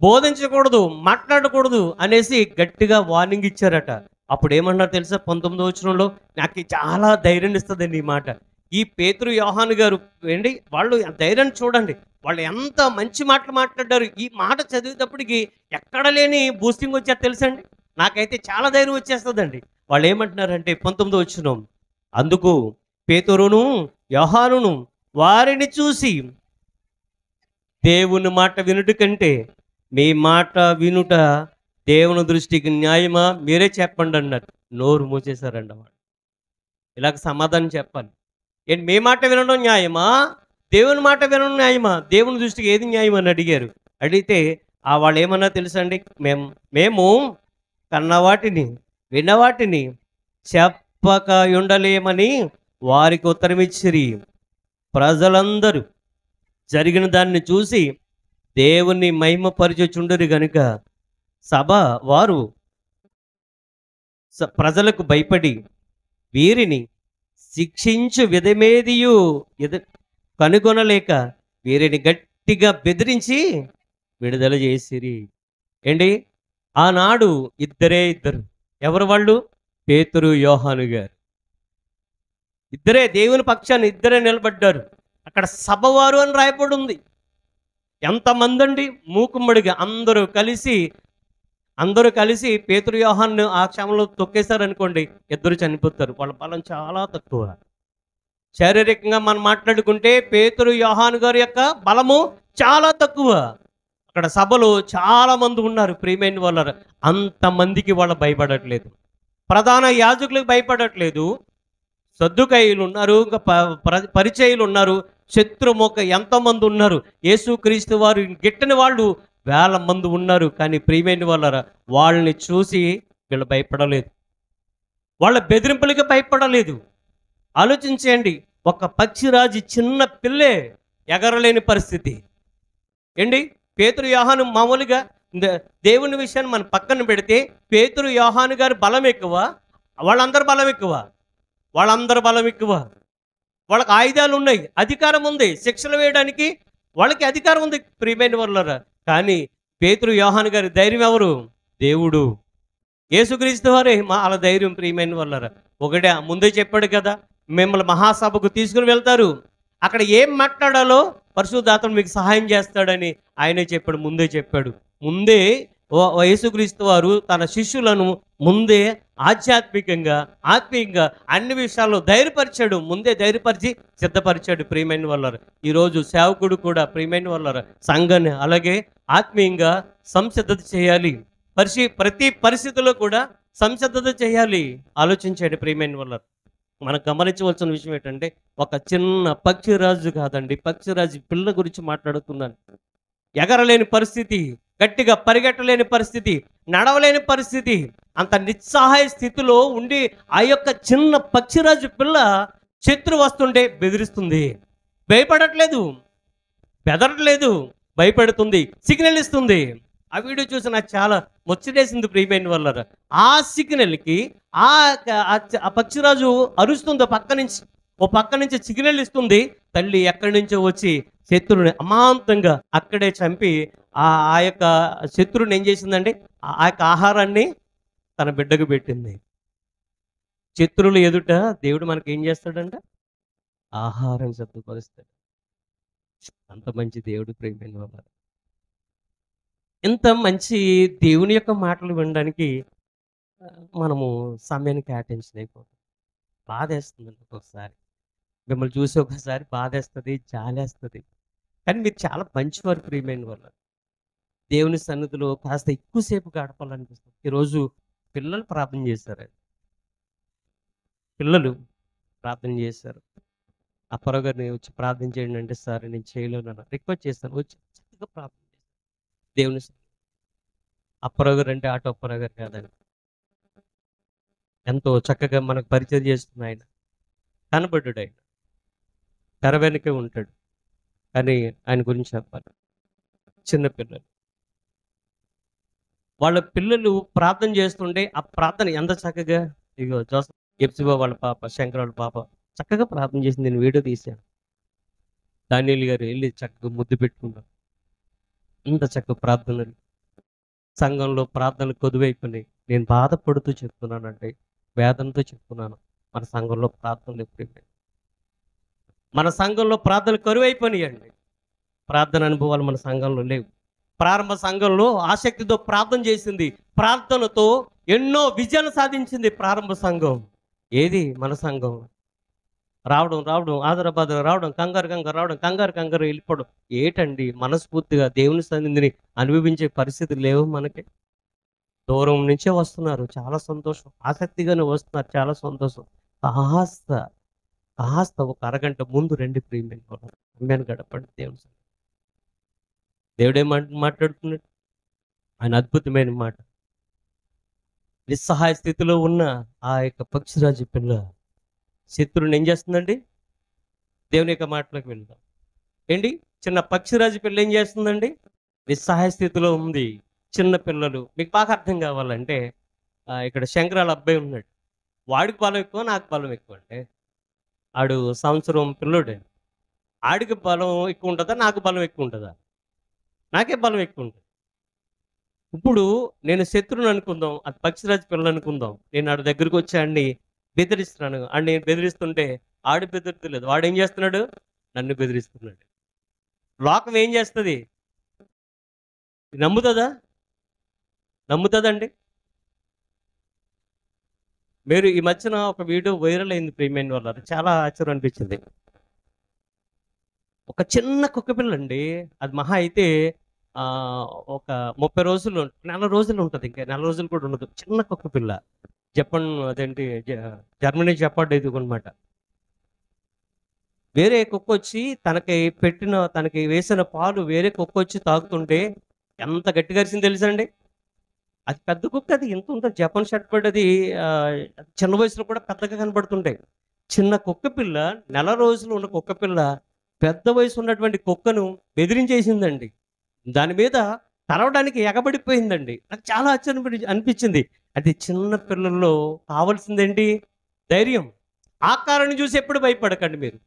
బోధించకూడదు, మాట్లాడకూడదు అనేసి గట్టిగా వార్నింగ్ ఇచ్చారట. అప్పుడు ఏమన్నారు తెలుసా? 19వ వచనంలో నాకు చాలా ధైర్యాన్ని ఇస్తుందండి ఈ మాట. ఈ పేతురు, యోహాను గారు ఏంటి, వాళ్ళు ధైర్యాన్ని చూడండి, వాళ్ళు ఎంత మంచి మాటలు మాట్లాడారు. ఈ మాట చదివేటప్పటికి ఎక్కడ లేని బూస్టింగ్ వచ్చేది తెలుసండి. నాకైతే చాలా ధైర్యం వచ్చేస్తుందండి. వాళ్ళు ఏమంటున్నారంటే 19వ వచనం, అందుకు పేతురును యోహానును వారిని చూసి, దేవుని మాట వినుట కంటే మీ మాట వినుట దేవుని దృష్టికి న్యాయమా, మీరే చెప్పండి అన్నారు. నోరు మూసేశారండి వాళ్ళు. ఇలాగ సమాధానం చెప్పాలి. ఏంటి, మీ మాట వినడం న్యాయమా, దేవుని మాట వినడం న్యాయమా, దేవుని దృష్టికి ఏది న్యాయం అని అడిగారు. అడిగితే వాళ్ళు ఏమన్నా తెలుసా అండి, మేము కన్నవాటిని విన్నవాటిని చెప్పక ఉండలేమని వారికి ఉత్తరం ఇచ్చిరి. ప్రజలందరూ జరిగిన దాన్ని చూసి దేవుని మహిమపరచుచుండరు గనుక సభ వారు ప్రజలకు భయపడి వీరిని శిక్షించు విధమేదియు కనుగొనలేక వీరిని గట్టిగా బెదిరించి విడుదల చేసిరి. ఏంటి, ఆనాడు ఇద్దరు. ఎవరు వాళ్ళు? పేతురు, యోహాను గారు ఇద్దరే దేవుని పక్షాన్ని ఇద్దరే నిలబడ్డారు. అక్కడ సభవారు అని రాయబడి ఉంది. ఎంతమంది అండి, మూకుమ్మడిగా అందరూ కలిసి పేతురు, యోహాను ఆ క్షమంలో తొక్కేశారు అనుకోండి, ఇద్దరు చనిపోతారు. వాళ్ళ బలం చాలా తక్కువ. శారీరకంగా మనం మాట్లాడుకుంటే పేతురు, యోహాను గారి యొక్క బలము చాలా తక్కువ. అక్కడ సభలో చాలా మంది ఉన్నారు. ప్రియమైన వాళ్ళ అంతమందికి వాళ్ళు భయపడట్లేదు. ప్రధాన యాజకులకు భయపడట్లేదు. సద్దుకయ్యులు ఉన్నారు, ఇంకా పరిచయులు ఉన్నారు, శత్రుమొక ఎంతమంది ఉన్నారు. యేసుక్రీస్తు వారు గిట్టని వాళ్ళు వేల మంది ఉన్నారు. కానీ ప్రియమైన వాళ్ళని చూసి వీళ్ళు భయపడలేదు, వాళ్ళ బెదిరింపులకి భయపడలేదు. ఆలోచించండి, ఒక పక్షిరాజు చిన్న పిల్లే ఎగరలేని పరిస్థితి ఏంటి. పేతురు, యోహాను మామూలుగా దేవుని విషయాన్ని మనం పక్కన పెడితే పేతురు, యోహాను గారి బలం ఎక్కువ, వాళ్ళందరి బలం ఎక్కువ. వాళ్ళకి ఆయుధాలు ఉన్నాయి, అధికారం ఉంది, శిక్షలు వేయడానికి వాళ్ళకి అధికారం ఉంది. ప్రియమైన వాళ్ళరా, కానీ పేతురు, యోహాను గారి ధైర్యం ఎవరు? దేవుడు, యేసుక్రీస్తు వారే వాళ్ళ ధైర్యం. ప్రియమైన వాళ్ళరా, ఒకటే ముందే చెప్పాడు కదా, మిమ్మల్ని మహాసభకు తీసుకుని వెళ్తారు, అక్కడ ఏం మాట్లాడాలో పరిశుద్ధాత్మ మీకు సహాయం చేస్తాడని ఆయనే చెప్పాడు, ముందే చెప్పాడు. ముందే యేసుక్రీస్తు వారు తన శిష్యులను ముందే ఆధ్యాత్మికంగా, ఆత్మీయంగా అన్ని విషయాల్లో ధైర్యపరిచాడు. ముందే ధైర్యపరిచి సిద్ధపరిచాడు. ప్రియమైన వాళ్ళారు, ఈరోజు సేవకుడు కూడా ప్రియమైన వాళ్ళారు సంఘాన్ని అలాగే ఆత్మీయంగా సంసిద్ధత చేయాలి. ప్రతి పరిస్థితుల్లో కూడా సంసిద్ధత చేయాలి. ఆలోచించండి ప్రియమైన వాళ్ళారు. మనం గమనించవలసిన విషయం ఏంటంటే, ఒక చిన్న పక్షిరాజు కాదండి, పక్షిరాజు పిల్ల గురించి మాట్లాడుతున్నాను. ఎగరలేని పరిస్థితి, గట్టిగా పరిగెట్టలేని పరిస్థితి, నడవలేని పరిస్థితి, అంత నిస్సహాయ స్థితిలో ఉండి ఆ యొక్క చిన్న పక్షిరాజు పిల్ల శత్రు వస్తుంటే బెదిరిస్తుంది. భయపడట్లేదు, బెదరట్లేదు, భయపెడుతుంది, సిగ్నల్ ఇస్తుంది. ఆ వీడియో చూసి నాకు చాలా ముచ్చటేసింది ప్రియమైన వాళ్ళ. ఆ సిగ్నల్కి ఆ పక్షిరాజు అరుస్తుంది పక్క నుంచి సిగ్నల్ ఇస్తుంది. తల్లి ఎక్కడి నుంచో వచ్చి శత్రువుని అమాంతంగా అక్కడే చంపి ఆ యొక్క శత్రువుని ఏం చేసిందండి, ఆ యొక్క ఆహారాన్ని తన బిడ్డకు పెట్టింది. శత్రువులు ఎదుట దేవుడు మనకి ఏం చేస్తాడంట, ఆహారం సిద్ధపరుస్తాడు. అంత మంచి దేవుడు ప్రియమైన వాళ్ళ. ఇంత మంచి దేవుని యొక్క మాటలు వినడానికి మనము సమయాన్ని కేటాయించలేకపోతాం. బాధేస్తుందండి ఒక్కొక్కసారి. మిమ్మల్ని చూసి ఒకసారి బాధేస్తది, జాలేస్తది. కానీ మీరు చాలా మంచివారు ప్రియమైన వాళ్ళు. దేవుని సన్నిధిలో కాస్త ఎక్కువ సేపు గడపాలనిపిస్తుంది. ఈరోజు పిల్లలు ప్రార్థన చేశారండి. పిల్లలు ప్రార్థన చేశారు. అప్పారావు గారిని వచ్చి ప్రార్థన చేయండి అంటే, సార్ నేను చేయలేను అన్నారు. రిక్వెస్ట్ చేశాను. వచ్చి చక్కగా ప్రార్థన చేశారు. దేవుని అప్పారావు గారు అంటే ఆటో అప్పారావు గారు కాదండి. ఎంతో చక్కగా మనకు పరిచయం చేస్తున్న ఆయన. కనబడ్డాడు ఆయన. తెర వెనకే ఉంటాడు. కానీ ఆయన గురించి చెప్పాలి. చిన్న పిల్లలు. వాళ్ళ పిల్లలు ప్రార్థన చేస్తుంటే ఆ ప్రార్థన ఎంత చక్కగా ఇగో జోసఫ్ ఎప్సిబా వాళ్ళ పాప, శంకర్ వాళ్ళ పాప చక్కగా ప్రార్థన చేసింది. నేను వీడియో తీశాను. దానియేలు గారు వెళ్ళి చక్కగా ముద్దు పెట్టుకున్నారు. ఇంత చక్కగా ప్రార్థనలు. సంఘంలో ప్రార్థనలు కొదువైపోయినాయి. నేను బాధపడుతూ చెప్తున్నానంటే, వేదనతో చెప్తున్నాను. మన సంఘంలో ప్రార్థనలు ఎప్పుడైపోయినాయి. మన సంఘంలో ప్రార్థనలు కరువైపోయినాయండి. ప్రార్థన అనుభవాలు మన సంఘంలో లేవు. ప్రారంభ సంఘంలో ఆసక్తితో ప్రార్థన చేసింది. ప్రార్థనతో ఎన్నో విజయాలు సాధించింది ప్రారంభ సంఘం. ఏది మన సంఘం? రావడం ఆదరబాదర రావడం, కంగారు రావడం, వెళ్ళిపోవడం. ఏటండి మనస్ఫూర్తిగా దేవుని సన్నిధిని అనుభవించే పరిస్థితి లేవు మనకి. దూరం నుంచే వస్తున్నారు, చాలా సంతోషం. ఆసక్తిగానే వస్తున్నారు, చాలా సంతోషం. కాస్త కాస్త ఒక అరగంట ముందు రండి ప్రియమైన వాళ్ళారా. సమయాన్ని గడపండి దేవుని సన్నిధిలో. దేవుడే మాట్లాడుతున్నాడు. ఆయన అద్భుతమైన మాట. నిస్సహాయ స్థితిలో ఉన్న ఆ యొక్క పక్షిరాజు పిల్ల శత్రువుని ఏం చేస్తుందండి? దేవుని యొక్క మాటలోకి వెళ్దాం. ఏంటి? చిన్న పక్షిరాజు పిల్ల ఏం చేస్తుందండి? నిస్సహాయ స్థితిలో ఉంది. చిన్న పిల్లలు మీకు బాగా అర్థం కావాలంటే, ఇక్కడ శంకరాల అబ్బాయి ఉన్నాడు. వాడికి బలం ఎక్కువ, నాకు బలం ఎక్కువ. అంటే ఆడు సంవత్సరం పిల్లోడే. ఆడికి బలం ఎక్కువ ఉంటుందా, నాకు బలం ఎక్కువ ఉంటుందా? నాకే బలం ఎక్కువ ఉంటుంది. ఇప్పుడు నేను శత్రువుని అనుకుందాం, అది పక్షిరాజు పిల్లలు అనుకుందాం. నేను ఆడి దగ్గరికి వచ్చి ఆడిని బెదిరిస్తున్నాను. ఆడిని నేను బెదిరిస్తుంటే ఆడు బెదిరిస్తలేదు. వాడు ఏం చేస్తున్నాడు? నన్ను బెదిరిస్తున్నాడు. లోకం ఏం చేస్తుంది? నమ్ముతుందా? నమ్ముతుందండి? మీరు ఈ మధ్యన ఒక వీడియో వైరల్ అయింది ప్రియమైన వాళ్ళారా. చాలా ఆశ్చర్యం అనిపించింది. ఒక చిన్న కుక్కపిల్ల అండి. అది మహా అయితే ఒక 30 రోజులు, నెల రోజులు ఉంటుంది. ఇంకా నెల రోజులు కూడా ఉండదు. చిన్న కుక్కపిల్ల. జపాన్ అదేంటి జర్మనీ చెప్పాడు ఇది అనమాట. వేరే కుక్క వచ్చి తనకి వేసిన పాలు వేరే కుక్క వచ్చి తాగుతుంటే ఎంత గట్టిగా అరిసింది తెలుసండి? అది పెద్ద కుక్క. అది ఎంత ఉంటుంది? Japan shirt bird. అది చిన్న వయసులో కూడా పెద్దగా కనబడుతుంటాయి. చిన్న కుక్క పిల్ల, నెల రోజులు ఉన్న కుక్క పిల్ల పెద్ద వయసు ఉన్నటువంటి కుక్కను బెదిరించేసిందండి. దాని మీద కరవడానికి ఎగబడిపోయిందండి. నాకు చాలా ఆశ్చర్యం అనిపించింది. అది చిన్న పిల్లల్లో కావాల్సిందేంటి? ధైర్యం. ఆకారాన్ని చూసి ఎప్పుడు భయపడకండి మీరు.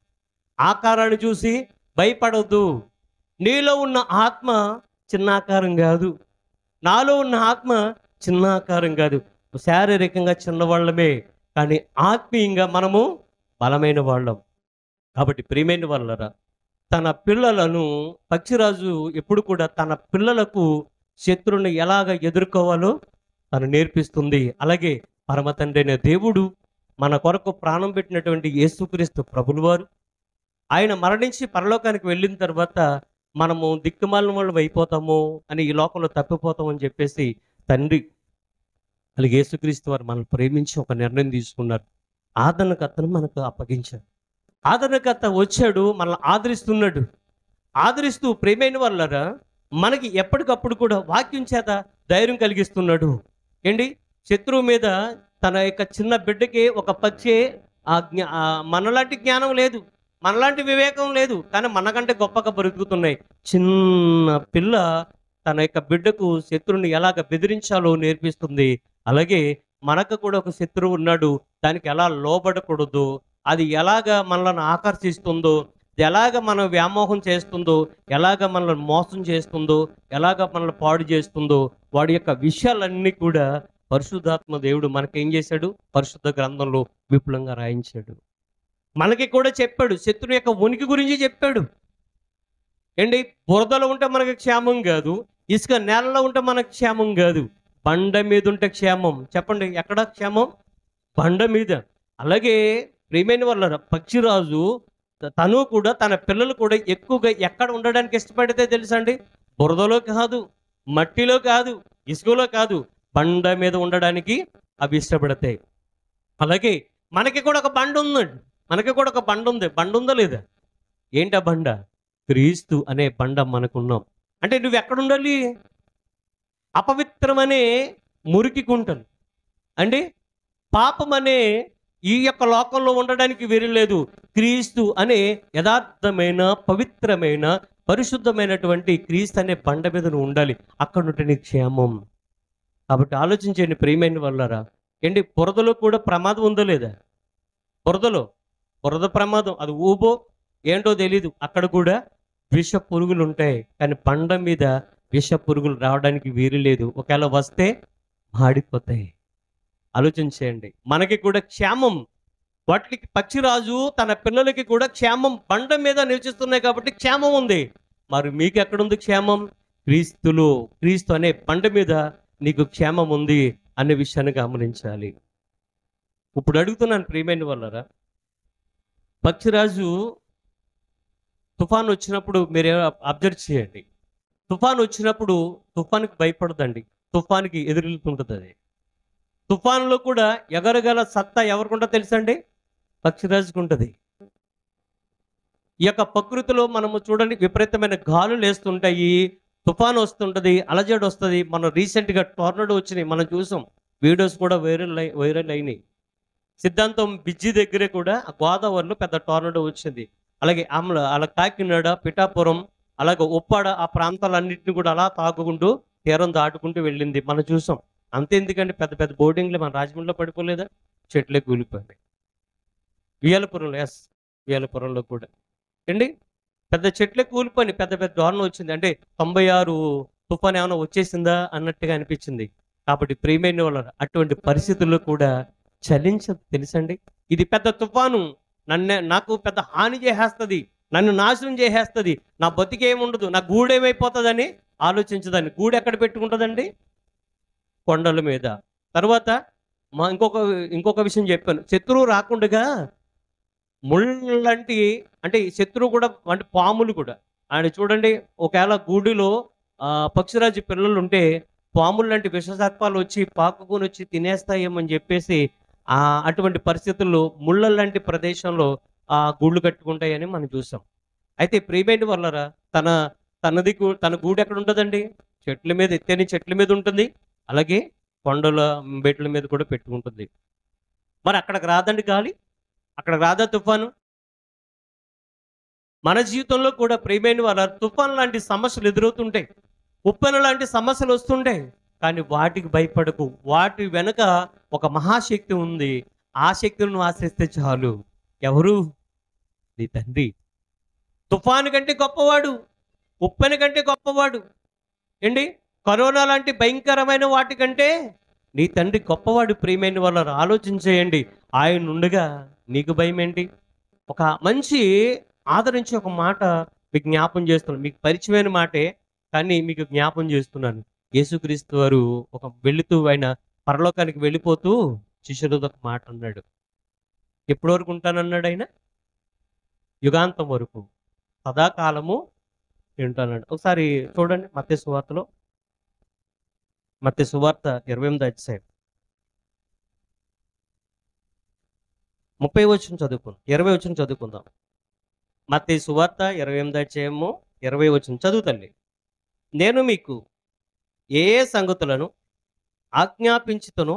ఆకారాన్ని చూసి భయపడవద్దు. నీలో ఉన్న ఆత్మ చిన్న ఆకారం కాదు. నాలో ఉన్న ఆత్మ చిన్న ఆకారం కాదు. శారీరకంగా చిన్నవాళ్ళమే, కానీ ఆత్మీయంగా మనము బలమైన వాళ్ళం. కాబట్టి ప్రియమైన వాళ్ళరా, తన పిల్లలను పక్షిరాజు ఎప్పుడు కూడా తన పిల్లలకు శత్రువుని ఎలాగ ఎదుర్కోవాలో తను నేర్పిస్తుంది. అలాగే పరమ తండ్రి అయిన దేవుడు మన కొరకు ప్రాణం పెట్టినటువంటి యేసుక్రీస్తు ప్రభులు వారు, ఆయన మరణించి పరలోకానికి వెళ్ళిన తర్వాత మనము దిక్కుమాలిన వాళ్ళం అయిపోతాము అని, ఈ లోకంలో తప్పిపోతామని చెప్పేసి తండ్రి అలాగే యేసుక్రీస్తు వారు మనల్ని ప్రేమించి ఒక నిర్ణయం తీసుకున్నారు. ఆదరణకర్తను మనకు అప్పగించారు. ఆదరణకర్త వచ్చాడు, మనల్ని ఆదరిస్తున్నాడు. ఆదరిస్తూ ప్రేమైన వాళ్ళరా మనకి ఎప్పటికప్పుడు కూడా వాక్యం చేత ధైర్యం కలిగిస్తున్నాడు. ఏంటి? శత్రువు మీద తన యొక్క చిన్న బిడ్డకి ఒక పక్షి మనలాంటి జ్ఞానం లేదు, మనలాంటి వివేకం లేదు, కానీ మనకంటే గొప్పగా బ్రతుకుతున్నాయి. చిన్న పిల్ల తన యొక్క బిడ్డకు శత్రువుని ఎలాగ బెదిరించాలో నేర్పిస్తుంది. అలాగే మనకు కూడా ఒక శత్రువు ఉన్నాడు, దానికి ఎలా లోబడకూడదు, అది ఎలాగ మనల్ని ఆకర్షిస్తుందో, ఎలాగ మనం వ్యామోహం చేస్తుందో, ఎలాగ మనల్ని మోసం చేస్తుందో, ఎలాగ మనల్ని పాడు చేస్తుందో, వాడి యొక్క విషయాలన్నీ కూడా పరిశుద్ధాత్మ దేవుడు మనకేం చేశాడు? పరిశుద్ధ గ్రంథంలో విపులంగా రాయించాడు. మనకి కూడా చెప్పాడు. శత్రువు యొక్క ఉనికి గురించి చెప్పాడు. ఏంటి? బురదలో ఉంటే మనకి క్షేమం కాదు, ఇసుక నేలలో ఉంటే మనకు క్షేమం కాదు, బండ మీద ఉంటే క్షేమం. చెప్పండి, ఎక్కడ క్షేమం? బండ మీద. అలాగే ప్రియమైన వాళ్ళ పక్షిరాజు తను కూడా తన పిల్లలు కూడా ఎక్కువగా ఎక్కడ ఉండడానికి ఇష్టపడితే తెలుసా అండి? బురదలో కాదు, మట్టిలో కాదు, ఇసుకలో కాదు, బండ మీద ఉండడానికి అవి ఇష్టపడతాయి. అలాగే మనకి కూడా ఒక బండ ఉందండి. మనకి కూడా ఒక బండ ఉంది. బండ ఉందా లేదా? ఏంటి ఆ బండ? క్రీస్తు అనే బండ మనకున్నాం. అంటే నువ్వు ఎక్కడ ఉండాలి? అపవిత్రమనే మురికి గుంటలు అండి, పాపం అనే ఈ యొక్క లోకంలో ఉండడానికి వీరలేదు. క్రీస్తు అనే యథార్థమైన, పవిత్రమైన, పరిశుద్ధమైనటువంటి క్రీస్తు అనే బండ మీద నువ్వు ఉండాలి. అక్కడ ఉంటే నీ క్షేమం. కాబట్టి ఆలోచించండి ప్రియమైన వాళ్ళారా. ఏంటి, బురదలో కూడా ప్రమాదం ఉందో లేదా? బురదలో బురద ప్రమాదం, అది ఊబో ఏంటో తెలీదు, అక్కడ కూడా విష పురుగులు ఉంటాయి. కానీ బండ మీద విష పురుగులు రావడానికి వీలు లేదు. ఒకవేళ వస్తే మాడిపోతాయి. ఆలోచించేయండి. మనకి కూడా క్షేమం, వాటికి పక్షిరాజు తన పిల్లలకి కూడా క్షేమం బండ మీద నివసిస్తున్నాయి కాబట్టి క్షేమం ఉంది. మరి మీకు ఎక్కడుంది క్షేమం? క్రీస్తులో, క్రీస్తు అనే బండ మీద నీకు క్షేమం ఉంది అనే విషయాన్ని గమనించాలి. ఇప్పుడు అడుగుతున్నాను ప్రియమైన వాళ్ళరా, పక్షిరాజు తుఫాన్ వచ్చినప్పుడు మీరు అబ్జర్వ్ చేయండి. తుఫాన్ వచ్చినప్పుడు తుఫాన్కి భయపడదండి, తుఫాన్కి ఎదురెళ్తుంటుంది. అది తుఫాన్లో కూడా ఎగరగల సత్తా ఎవరికుంటో తెలుసండి? పక్షిరాజుకు ఉంటుంది. ఈ యొక్క ప్రకృతిలో మనము చూడండి, విపరీతమైన గాలులు వేస్తుంటాయి, తుఫాన్ వస్తుంటుంది, అలజడి వస్తుంది. మనం రీసెంట్గా టోర్నడో వచ్చినాయి, మనం చూసాం, వీడియోస్ కూడా వైరల్ అయినాయి. సిద్ధాంతం బిజ్జి దగ్గరే కూడా గోదావరిలో పెద్ద టోర్నడో వచ్చింది. అలాగే అలా కాకినాడ, పిఠాపురం, అలాగే ఉప్పాడ, ఆ ప్రాంతాలన్నింటినీ కూడా అలా తాగుకుంటూ తీరం దాటుకుంటూ వెళ్ళింది, మనం చూసాం. అంతే ఎందుకంటే పెద్ద పెద్ద బోర్డింగ్లు మన రాజమండ్రిలో పడిపోలేదా? చెట్లే కూలిపోయినాయి. వియ్యాలపురంలో కూడా అండి పెద్ద చెట్లే కూలిపోయినాయి, పెద్ద పెద్ద దారుణం వచ్చింది. అంటే 96 తుఫాన్ ఏమైనా వచ్చేసిందా అన్నట్టుగా అనిపించింది. కాబట్టి ప్రియమైన వాళ్ళ అటువంటి పరిస్థితుల్లో కూడా చలించదు తెలుసండి. ఇది పెద్ద తుఫాను, నాకు పెద్ద హాని చేసేస్తుంది, నన్ను నాశనం చేసేస్తుంది, నా బతికేముండదు, నా గూడేమైపోతుందని ఆలోచించదని. గూడు ఎక్కడ పెట్టుకుంటుందండి? కొండల మీద. తర్వాత ఇంకొక విషయం చెప్పాను, శత్రువు రాకుండా ముళ్ళంటి, అంటే శత్రువు కూడా, అంటే పాములు కూడా. ఆయన చూడండి, ఒకవేళ గూడిలో పక్షిరాజు పిల్లలు ఉంటే పాములు లాంటి విషసర్పాలు వచ్చి పాకుకొని వచ్చి తినేస్తాయేమని చెప్పేసి అటువంటి పరిస్థితుల్లో ముళ్ళ లాంటి ప్రదేశంలో గూళ్ళు కట్టుకుంటాయని మనం చూసాం. అయితే ప్రియమైన వాళ్ళరా, తన గూడు ఎక్కడ ఉంటుందండి? చెట్ల మీద, ఎత్తైన చెట్ల మీద ఉంటుంది. అలాగే కొండల బెట్ల మీద కూడా పెట్టుకుంటుంది. మరి అక్కడికి రాదండి గాలి? అక్కడికి రాదా తుఫాను? మన జీవితంలో కూడా ప్రియమైన వాళ్ళ తుఫాన్ లాంటి సమస్యలు ఎదురవుతుంటాయి, ఉప్పెన లాంటి సమస్యలు వస్తుంటాయి. కానీ వాటికి భయపడకు, వాటి వెనుక ఒక మహాశక్తి ఉంది. ఆ శక్తిని నువ్వు ఆశ్రయిస్తే చాలు. ఎవరు? నీ తండ్రి. తుఫాను కంటే గొప్పవాడు, ఉప్పెన కంటే గొప్పవాడు. ఏంటి, కరోనా లాంటి భయంకరమైన వాటికంటే నీ తండ్రి గొప్పవాడు. ప్రియమైన వాళ్ళ ఆలోచించేయండి. ఆయన ఉండగా నీకు భయం ఏంటి? ఒక మంచి ఆదరించి ఒక మాట మీకు జ్ఞాపం చేస్తున్నాను, మీకు పరిచయమైన మాటే కానీ మీకు జ్ఞాపం చేస్తున్నాను. యేసుక్రీస్తు వారు ఆయన పరలోకానికి వెళ్ళిపోతూ శిష్యులతో ఒక మాట అన్నాడు. ఎప్పటి వరకు ఉంటానన్నాడు ఆయన? యుగాంతం వరకు, సదాకాలము ఉంటానన్నాడు. ఒకసారి చూడండి మత్తయి సువార్తలో, మత్తయి సువార్త 28వ అధ్యాయం 30వ వచనం చదువుకుందాం, 20వ వచనం చదువుకుందాం. మత్తయి సువార్త 28వ అధ్యాయము 20వ వచనం చదువుతండి. నేను మీకు ఏ సంగతులను ఆజ్ఞాపించుతనో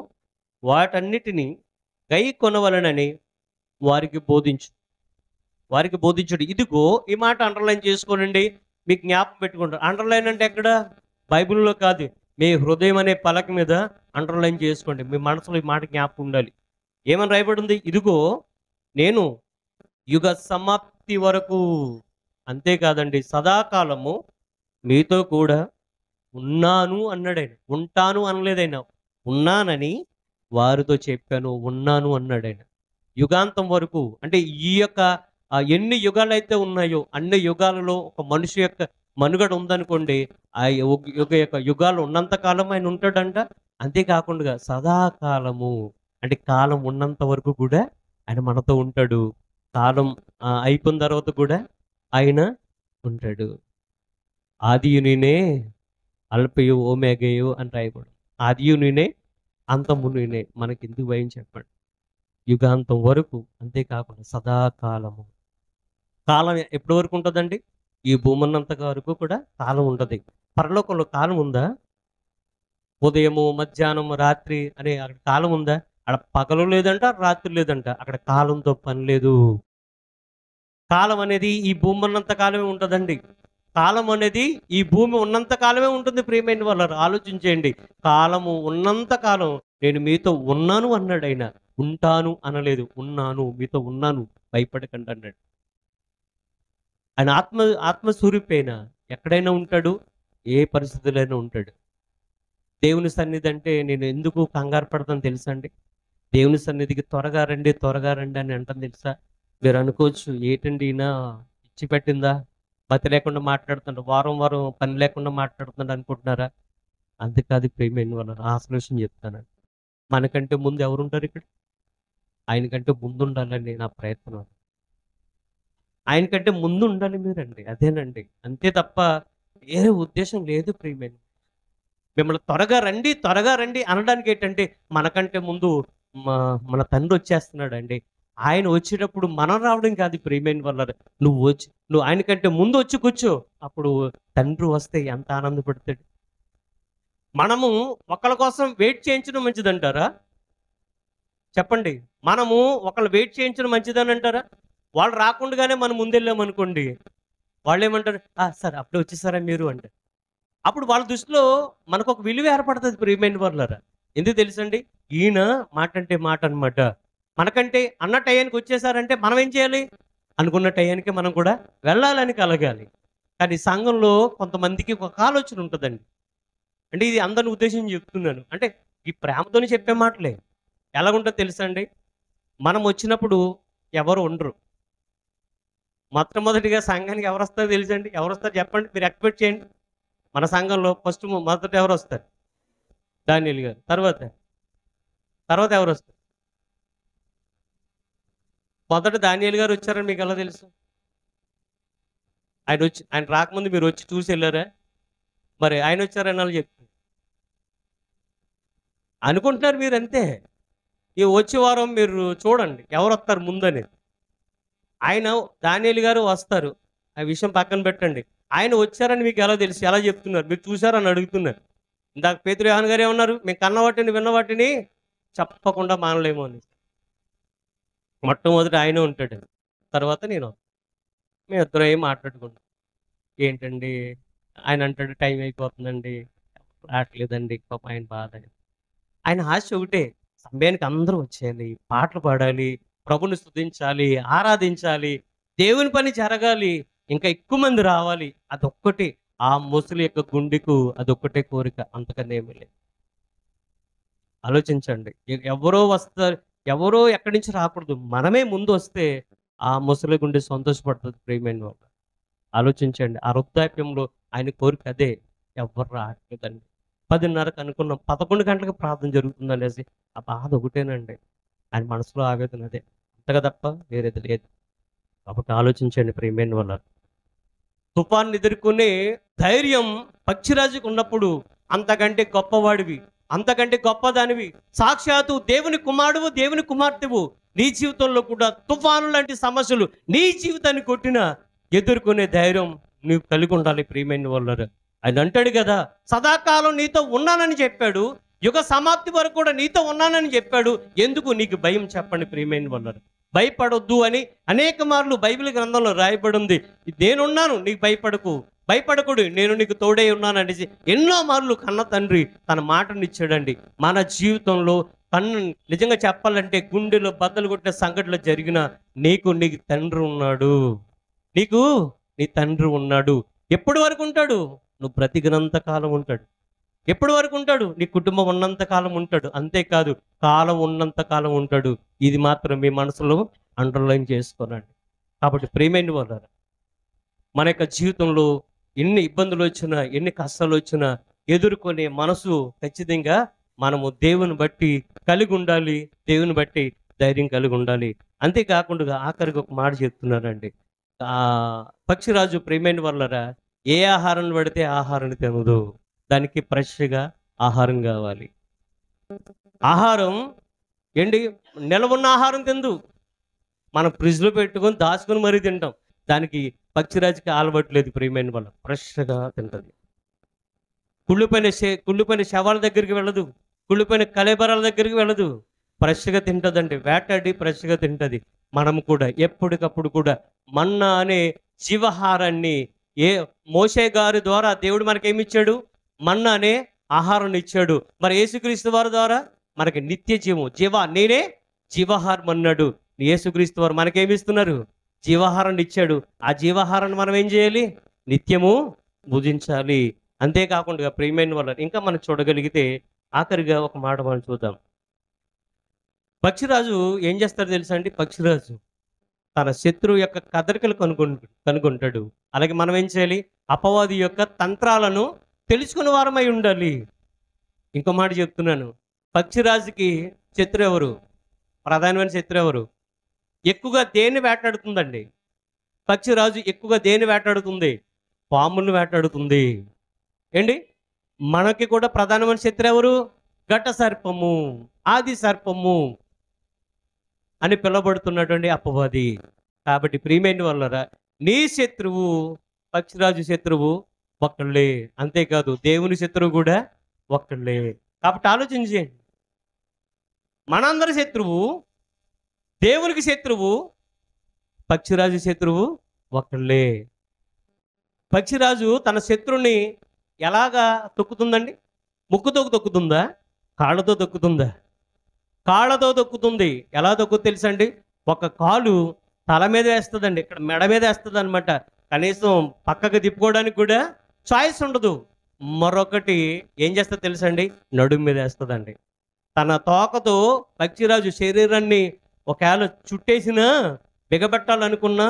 వాటన్నిటినీ గై కొనవలనని వారికి బోధించుడు. ఇదిగో, ఈ మాట అండర్లైన్ చేసుకోనండి, మీకు జ్ఞాపకం పెట్టుకుంటారు. అండర్లైన్ అంటే ఎక్కడ? బైబిల్లో కాదు, మీ హృదయం అనే పలక మీద అండర్లైన్ చేసుకోండి. మీ మనసులో ఈ మాట జ్ఞాపకం ఉండాలి. ఏమని రాయబడి ఉంది? ఇదిగో, నేను యుగ సమాప్తి వరకు, అంతేకాదండి, సదాకాలము మీతో కూడా ఉన్నాను అన్నాడైనా. ఉంటాను అనలేదైనా, ఉన్నానని వారితో చెప్పాను, ఉన్నాను అన్నాడైనా. యుగాంతం వరకు అంటే ఈ యొక్క ఎన్ని యుగాలు అయితే ఉన్నాయో అన్ని యుగాలలో ఒక మనుగడ ఉందనుకోండి, ఆ యుగాలు ఉన్నంత కాలం ఆయన ఉంటాడంట. అంతేకాకుండా సదాకాలము, అంటే కాలం ఉన్నంత వరకు కూడా ఆయన మనతో ఉంటాడు. కాలం అయిపోయిన తర్వాత కూడా ఆయన ఉంటాడు. ఆదియు నేనే, అల్పయు ఓమేగయు అని రాయబడు. ఆదియు నేనే, అంతము నేనే. మనకెందుకు భయం చెప్పండి? యుగాంతం వరకు, అంతేకాకుండా సదాకాలము. కాలం ఎప్పటి వరకు ఉంటుందండి? ఈ భూమి ఉన్నంత వరకు కూడా కాలం ఉంటుంది. పరలోకంలో కాలం ఉందా? ఉదయము, మధ్యాహ్నం, రాత్రి అనే అక్కడ కాలం ఉందా? అక్కడ పగలు లేదంట, రాత్రి లేదంట. అక్కడ కాలంతో పని లేదు. కాలం అనేది ఈ భూమి ఉన్నంత కాలమే ఉంటుందండి. కాలం అనేది ఈ భూమి ఉన్నంత కాలమే ఉంటుంది. ప్రియమైన వాళ్ళు ఆలోచించేయండి. కాలము ఉన్నంత కాలం నేను మీతో ఉన్నాను అన్నాడు ఆయన. ఉంటాను అనలేదు, ఉన్నాను, మీతో ఉన్నాను, భయపడకండి అన్నాడు. ఆయన ఆత్మస్వరూపేన ఎక్కడైనా ఉంటాడు, ఏ పరిస్థితులైనా ఉంటాడు. దేవుని సన్నిధి అంటే నేను ఎందుకు కంగారు పడతాను తెలుసా అండి? దేవుని సన్నిధికి త్వరగా రండి, త్వరగా రండి అని అంటాను తెలుసా? మీరు అనుకోవచ్చు, ఏంటండి ఈయన ఇచ్చి పెట్టిందా, బతి లేకుండా మాట్లాడుతుండ, వారం వారం పని లేకుండా మాట్లాడుతున్నాడు అనుకుంటున్నారా? అంతేకాదు ప్రియమైన వాళ్ళు, అసలు విషయం చెప్తానండి. మనకంటే ముందు ఎవరుంటారు ఇక్కడ? ఆయనకంటే ముందు ఉండాలని నా ప్రయత్నం. ఆయనకంటే ముందు ఉండాలి మీరండి, అదేనండి. అంతే తప్ప వేరే ఉద్దేశం లేదు ప్రియమైన. మిమ్మల్ని త్వరగా రండి అనడానికి ఏంటంటే, మనకంటే ముందు మన తండ్రి వచ్చేస్తున్నాడు అండి. ఆయన వచ్చేటప్పుడు మనం రావడం కాదు ప్రియమైన వల్ల. నువ్వు ఆయనకంటే ముందు వచ్చి కూర్చో, అప్పుడు తండ్రి వస్తే ఎంత ఆనందపడతాడు. మనము ఒకళ్ళ కోసం వెయిట్ చేయించడం మంచిదంటారా? చెప్పండి. మనము ఒకళ్ళు వెయిట్ చేయించడం మంచిదని అంటారా? వాళ్ళు రాకుండానే మనం ముందెళ్ళామనుకోండి, వాళ్ళు ఏమంటారు, సార్ అప్పుడే వచ్చేసారా మీరు అంటారు. అప్పుడు వాళ్ళ దృష్టిలో మనకు ఒక విలువ ఏర్పడుతుంది ప్రియమైన వాళ్ళారా. ఎందుకు తెలుసండి? ఈయన మాట అంటే మాట అనమాట. మనకంటే అన్న టయానికి వచ్చేసారంటే మనం ఏం చేయాలి? అనుకున్న టయానికి మనం కూడా వెళ్ళాలని కలగాలి. కానీ సంఘంలో కొంతమందికి ఒక ఆలోచన ఉంటుందండి. అంటే ఇది అందరిని ఉద్దేశించి చెప్తున్నాను. అంటే ఈ ప్రేమతోనే చెప్పే మాటలే. ఎలాగుంటుందో తెలుసా అండి? మనం వచ్చినప్పుడు ఎవరు ఉండరు. మొట్టమొదటిగా సంఘానికి ఎవరు వస్తారో తెలుసండి? ఎవరు వస్తారు చెప్పండి, మీరు ఎక్స్పెక్ట్ చేయండి. మన సంఘంలో మొదట ఎవరు వస్తారు? దానియేలు గారు. తర్వాత ఎవరు వస్తారు? మొదట దానియేలు గారు వచ్చారని మీకు ఎలా తెలుసు? ఆయన రాకముందు మీరు వచ్చి చూసి వెళ్ళారా? మరి ఆయన వచ్చారని వాళ్ళు చెప్తారు అనుకుంటున్నారు మీరు, అంతే. ఈ వచ్చే వారం మీరు చూడండి ఎవరు వస్తారు ముందని. దానియేలు గారు వస్తారు, ఆ విషయం పక్కన పెట్టండి. ఆయన వచ్చారని మీకు ఎలా తెలుసు? ఎలా చెప్తున్నారు? మీరు చూసారని అడుగుతున్నారు. ఇందాక పేతురు, యోహాను గారు ఏమన్నారు? మేము కన్న వాటిని విన్న వాటిని చెప్పకుండా మానలేము అని. మొట్టమొదటి ఆయనే ఉంటాడు, తర్వాత నేను. మేము ఇద్దరు ఏం మాట్లాడుకుంటాం. ఏంటండి ఆయన అంటాడు, టైం అయిపోతుందండి, రావట్లేదండి, పాపం ఆయన బాధ. ఆయన ఆశ ఒకటే, సమయానికి అందరూ వచ్చేయాలి, పాటలు పాడాలి, ప్రభుని స్తుతించాలి, ఆరాధించాలి, దేవుని పని జరగాలి, ఇంకా ఎక్కువ మంది రావాలి. అదొక్కటి ఆ ముసలి యొక్క గుండెకు అదొక్కటే కోరిక, అంతకన్నా ఏమీ లేదు. ఆలోచించండి. ఎవరో వస్తారు, ఎవరో ఎక్కడి నుంచి రాకూడదు, మనమే ముందు వస్తే ఆ ముసలి గుండె సంతోషపడుతుంది ప్రియమైన వాళ్ళు. ఆలోచించండి. ఆ వృద్ధాప్యంలో ఆయన కోరిక అదే. ఎవ్వరు రావట్లేదండి. 10:30కి అనుకున్నాం, 11 గంటలకు ప్రార్థన జరుగుతుంది అనేసి. ఆ బాధ ఒకటేనండి. ఆయన మనసులో ఆవేదన అదే, అంతగా తప్ప వేరేది లేదు. కాబట్టి ఆలోచించండి ప్రియమైన వాళ్ళ. తుఫాన్ని ఎదుర్కొనే ధైర్యం పక్షిరాజుకు ఉన్నప్పుడు అంతకంటే గొప్పవాడివి, అంతకంటే గొప్పదానివి, సాక్షాత్తు దేవుని కుమారుడువు, దేవుని కుమార్తెవు. నీ జీవితంలో కూడా తుఫాను లాంటి సమస్యలు నీ జీవితాన్ని కొట్టినా ఎదుర్కొనే ధైర్యం నీవు కలిగి ఉండాలి ప్రియమైన వాళ్ళ. ఆయన అంటాడు కదా, సదాకాలం నీతో ఉన్నానని చెప్పాడు, యుగ సమాప్తి వరకు కూడా నీతో ఉన్నానని చెప్పాడు. ఎందుకు నీకు భయం చెప్పండి ప్రియమైన వాళ్ళ. భయపడొద్దు అని అనేక మార్లు బైబిల్ గ్రంథంలో రాయబడి ఉంది. నేనున్నాను, నీకు భయపడకుడు, నేను నీకు తోడై ఉన్నాను అనేసి ఎన్నో మార్లు కన్న తండ్రి తన మాటనిచ్చాడండి. మన జీవితంలో నిజంగా చెప్పాలంటే గుండెలో బద్దలు కొట్టిన సంఘటనలు జరిగిన నీకు తండ్రి ఉన్నాడు. నీకు నీ తండ్రి ఉన్నాడు. ఎప్పటి వరకు ఉంటాడు? నువ్వు బ్రతికినంత కాలం ఉంటాడు. ఎప్పటి వరకు ఉంటాడు? నీ కుటుంబం ఉన్నంత కాలం ఉంటాడు. అంతేకాదు, కాలం ఉన్నంత కాలం ఉంటాడు. ఇది మాత్రం మీ మనసులో అండర్లైన్ చేసుకోనండి. కాబట్టి ప్రియమైన వాళ్ళారా, మన యొక్క జీవితంలో ఎన్ని ఇబ్బందులు వచ్చినా, ఎన్ని కష్టాలు వచ్చినా ఎదుర్కొనే మనసు ఖచ్చితంగా మనము దేవుని బట్టి కలిగి ఉండాలి. దేవుని బట్టి ధైర్యం కలిగి ఉండాలి. అంతేకాకుండా ఆఖరికి ఒక మాట చెప్తున్నారండి. పక్షిరాజు ప్రియమైన వాళ్ళరా, ఏ ఆహారం పడితే ఆహారాన్ని తినదు. దానికి ఫ్రెష్‌గా ఆహారం కావాలి. ఆహారం ఏంటి, నిలవున్న ఆహారం తినదు. మనం ఫ్రిడ్జ్‌లో పెట్టుకొని దాచుకొని మరీ తింటాం. దానికి పక్షిరాజుకి అలవాటు లేదు ప్రియమైన వాళ్ళు. ఫ్రెష్‌గా తింటది. కుళ్ళిపోయిన శవాల దగ్గరికి వెళ్ళదు. కుళ్ళిపోయిన కళేబరాల దగ్గరికి వెళ్ళదు. ఫ్రెష్‌గా తింటదండి. వేటాడి ఫ్రెష్‌గా తింటది. మనం కూడా ఎప్పటికప్పుడు కూడా మన్నా అనే జీవాహారాన్ని మోషే గారి ద్వారా దేవుడు మనకేమిచ్చాడు? మన్నా అనే ఆహారాన్ని ఇచ్చాడు. మరి యేసుక్రీస్తు వారి ద్వారా మనకి నిత్య జీవం. నేనే జీవాహారం అన్నాడు. యేసుక్రీస్తు వారు మనకేమిస్తున్నారు? జీవాహారాన్ని ఇచ్చాడు. ఆ జీవాహారాన్ని మనం ఏం చేయాలి? నిత్యము భుజించాలి. అంతేకాకుండా ప్రియమైన వాళ్ళ ఇంకా మనం చూడగలిగితే ఆఖరిగా ఒక మాట మనం చూద్దాం. పక్షిరాజు ఏం చేస్తాడో తెలుసా అండి? పక్షిరాజు తన శత్రువు యొక్క కదలికలు కనుగొంటాడు. అలాగే మనం ఏం చేయాలి? అపవాది యొక్క తంత్రాలను తెలుసుకున్న వారమై ఉండాలి. ఇంకో మాట చెప్తున్నాను. పక్షిరాజుకి శత్రు ఎవరు? ప్రధానమైన శత్రు ఎవరు? ఎక్కువగా దేన్ని వేటాడుతుందండి? పక్షిరాజు ఎక్కువగా దేన్ని వేటాడుతుంది? పాములను వేటాడుతుంది. ఏంటి? మనకి కూడా ప్రధానమైన శత్రు ఎవరు? ఘట సర్పము, ఆది సర్పము అని పిలువబడుతున్నటువంటి అపవాది. కాబట్టి ప్రియమైన వాళ్ళరా, నీ శత్రువు పక్షిరాజు శత్రువు ఒక్కళ్ళే. అంతేకాదు దేవుని శత్రువు కూడా ఒక్కళ్ళే. కాబట్టి ఆలోచన చేయండి. మనందరి శత్రువు, దేవునికి శత్రువు, పక్షిరాజు శత్రువు ఒక్కళ్ళే. పక్షిరాజు తన శత్రువుని ఎలాగా తొక్కుతుందండి? ముక్కుతో తొక్కుతుందా? కాళ్ళతో తొక్కుతుందా? కాళ్ళతో తొక్కుతుంది. ఎలా తొక్కుతుంది తెలుసండి? ఒక కాలు తల మీద వేస్తుందండి, ఇక్కడ మెడ మీద వేస్తుంది అనమాట. కనీసం పక్కకు తిప్పుకోవడానికి కూడా చాయిస్ ఉండదు. మరొకటి ఏం చేస్తుందో తెలుసండి? నడుము మీద వేస్తుందండి. తన తోకతో పక్షిరాజు శరీరాన్ని ఒకవేళ చుట్టేసినా బిగబెట్టాలనుకున్నా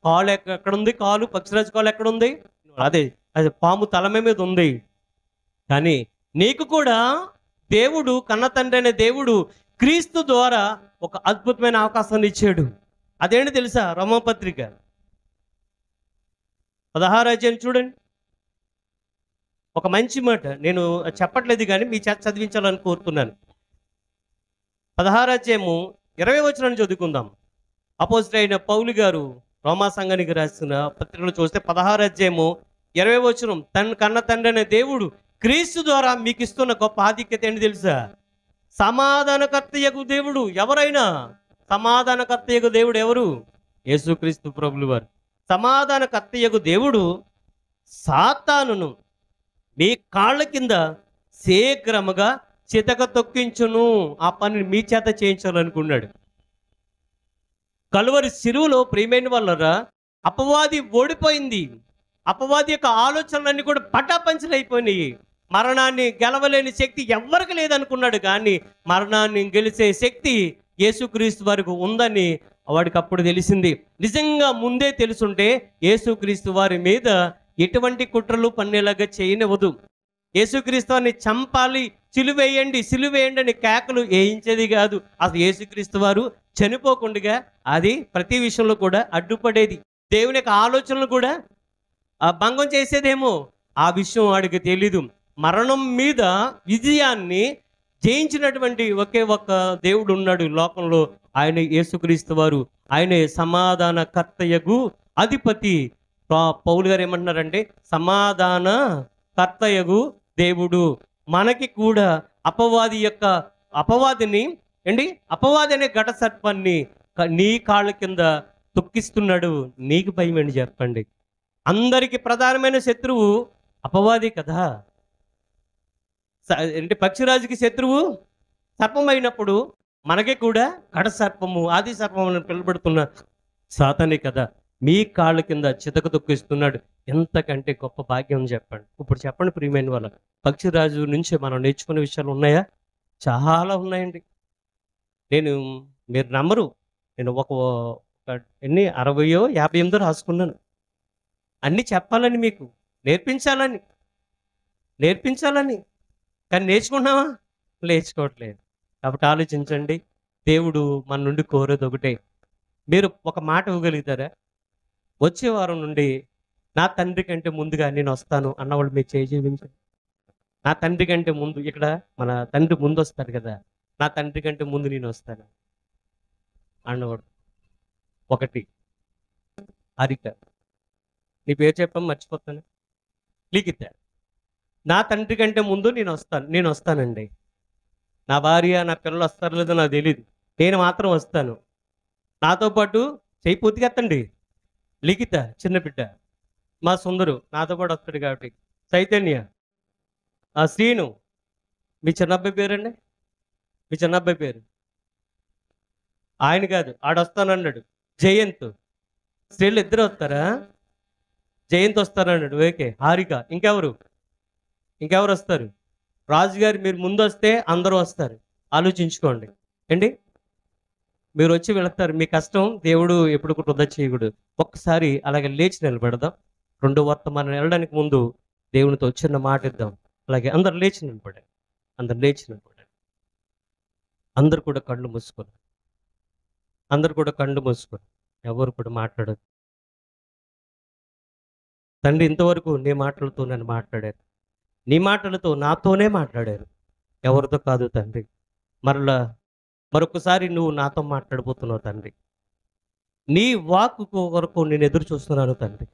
కాలు ఎక్కడుంది? కాలు పక్షిరాజు కాలు ఎక్కడుంది? అదే అది పాము తల మీద ఉంది. కానీ నీకు కూడా దేవుడు, కన్న తండ్రి అనే దేవుడు క్రీస్తు ద్వారా ఒక అద్భుతమైన అవకాశాన్ని ఇచ్చాడు. అదేంటి తెలుసా? రోమాపత్రిక 16వ అధ్యాయం చూడండి. ఒక మంచి మాట నేను చెప్పట్లేదు కానీ మీ చేత చదివించాలని కోరుతున్నాను. 16వ అధ్యాయము 20వ వచనాన్ని చదువుకుందాం. అపోజిట్ పౌలు గారు రోమా సంఘానికి రాసిన పత్రికలు చూస్తే 16వ అధ్యాయము 20వ వచనం, కన్న తండ్రి అనే దేవుడు క్రీస్తు ద్వారా మీకు ఇస్తున్న గొప్ప ఆధిక్యత ఏంటి తెలుసా? సమాధానకర్తయగు దేవుడు. ఎవరైనా సమాధానకర్తయగు దేవుడు ఎవరు? యేసుక్రీస్తు ప్రభులు వారు. సమాధానకర్తయగు దేవుడు సాతానును మీ కాళ్ళ కింద శీఘ్రముగా చితక తొక్కించును. ఆ పనిని మీ చేత చేయించాలనుకున్నాడు. కలువరి శిలువలో ప్రియమైన వాళ్ళరా, అపవాది ఓడిపోయింది. అపవాది యొక్క ఆలోచనలన్నీ కూడా పటాపంచలైపోయినాయి. మరణాన్ని గెలవలేని శక్తి ఎవ్వరికి లేదనుకున్నాడు. కానీ మరణాన్ని గెలిచే శక్తి యేసుక్రీస్తు వారికి ఉందని వాడికి అప్పుడు తెలిసింది. నిజంగా ముందే తెలుసుంటే యేసుక్రీస్తు వారి మీద ఎటువంటి కుట్రలు పన్నేలాగా చేయనివ్వదు. యేసుక్రీస్తు వారిని చంపాలి, సిలువేయండి సిలువేయండి అని కేకలు వేయించేది కాదు. అసలు యేసుక్రీస్తు వారు చనిపోకుండా అది ప్రతి విషయంలో కూడా అడ్డుపడేది. దేవుని యొక్క ఆలోచనలు కూడా భంగం చేసేదేమో ఆ విషయం వాడికి తెలీదు. మరణం మీద విజయాన్ని జయించినటువంటి ఒకే ఒక్క దేవుడు ఉన్నాడు లోకంలో, ఆయన యేసుక్రీస్తు వారు. ఆయనే సమాధాన కర్తయగు అధిపతి. పౌలు గారు ఏమంటున్నారంటే సమాధాన కర్తయగు దేవుడు. మనకి కూడా అపవాదిని అపవాది అనే ఘట సర్పాన్ని నీ కాళ్ళ కింద తొక్కిస్తున్నాడు. నీకు భయం ఏంటి చెప్పండి? అందరికి ప్రధానమైన శత్రువు అపవాది కదా. పక్షిరాజుకి శత్రువు సర్పమైనప్పుడు మనకి కూడా ఘట సర్పము, ఆది సర్పము అని పిలువబడుతున్న సాతానే కదా మీ కాళ్ళ కింద చితక తొక్కిస్తున్నాడు. ఎంతకంటే గొప్ప భాగ్యం చెప్పండి. ఇప్పుడు చెప్పండి ప్రియమైన వాళ్ళ, పక్షిరాజు నుంచి మనం నేర్చుకునే విషయాలు ఉన్నాయా? చాలా ఉన్నాయండి. మీరు నమ్మరు, నేను ఒక 60 58 రాసుకున్నాను. అన్నీ చెప్పాలని మీకు. నేర్పించాలని నేర్పించాలని కానీ నేర్చుకుంటున్నావా? నేర్చుకోవట్లేదు. కాబట్టి ఆలోచించండి. దేవుడు మన నుండి కోరేది ఒకటే. మీరు ఒక మాట ఇవ్వగలుగుతారా? వచ్చే వారం నుండి నా తండ్రి కంటే ముందుగా నేను వస్తాను అన్నవాళ్ళు మీరు చేయి చూపించండి. నా తండ్రి కంటే ముందు ఇక్కడ మన తండ్రి ముందు వస్తాడు కదా, నా తండ్రి కంటే ముందు నేను వస్తాను అన్నవాడు. ఒకటి. హారిక, నీ పేరు చెప్పాం మర్చిపోతాను. లిఖిత, నా తండ్రి కంటే ముందు నేను వస్తానండి. నా భార్య నా పిల్లలు వస్తారో లేదో నాకు తెలియదు, నేను మాత్రం వస్తాను. నాతో పాటు చేయి పూర్తిగా ఎత్తండి. లిఖిత చిన్న బిడ్డ, మా సుందరు నాతో పాటు వస్తాడు కాబట్టి. చైతన్య, ఆ శ్రీను, మీ చిన్నబ్బాయి పేరండి, మీ చిన్నబ్బాయి పేరు ఆయన కాదు, ఆడొస్తానన్నాడు. జయంత్, స్త్రీలు ఇద్దరు వస్తారా? జయంత్ వస్తానన్నాడు. ఓకే. హారిక, ఇంకెవరు వస్తారు? రాజుగారు మీరు ముందు వస్తే అందరూ వస్తారు. ఆలోచించుకోండి ఏంటి, మీరు వచ్చి వెళతారు. మీ కష్టం దేవుడు ఎప్పుడు కూడా వృధా చేయకూడదు. ఒక్కసారి అలాగే లేచి నిలబెడదాం. రెండో వర్తమానం వెళ్ళడానికి ముందు దేవునితో చిన్న మాట ఇద్దాం. అలాగే అందరు లేచి నిలబడండి. అందరు కూడా కళ్ళు మూసుకొని, ఎవరు కూడా మాట్లాడదు. తండ్రి, ఇంతవరకు నీ మాటలతో నన్ను మాట్లాడారు, నీ మాటలతో నాతోనే మాట్లాడారు, ఎవరితో కాదు తండ్రి. మరొకసారి నువ్వు నాతో మాట్లాడబోతున్నావు తండ్రి. నీ వాక్కు కొరకు నేను ఎదురు చూస్తున్నాను తండ్రి.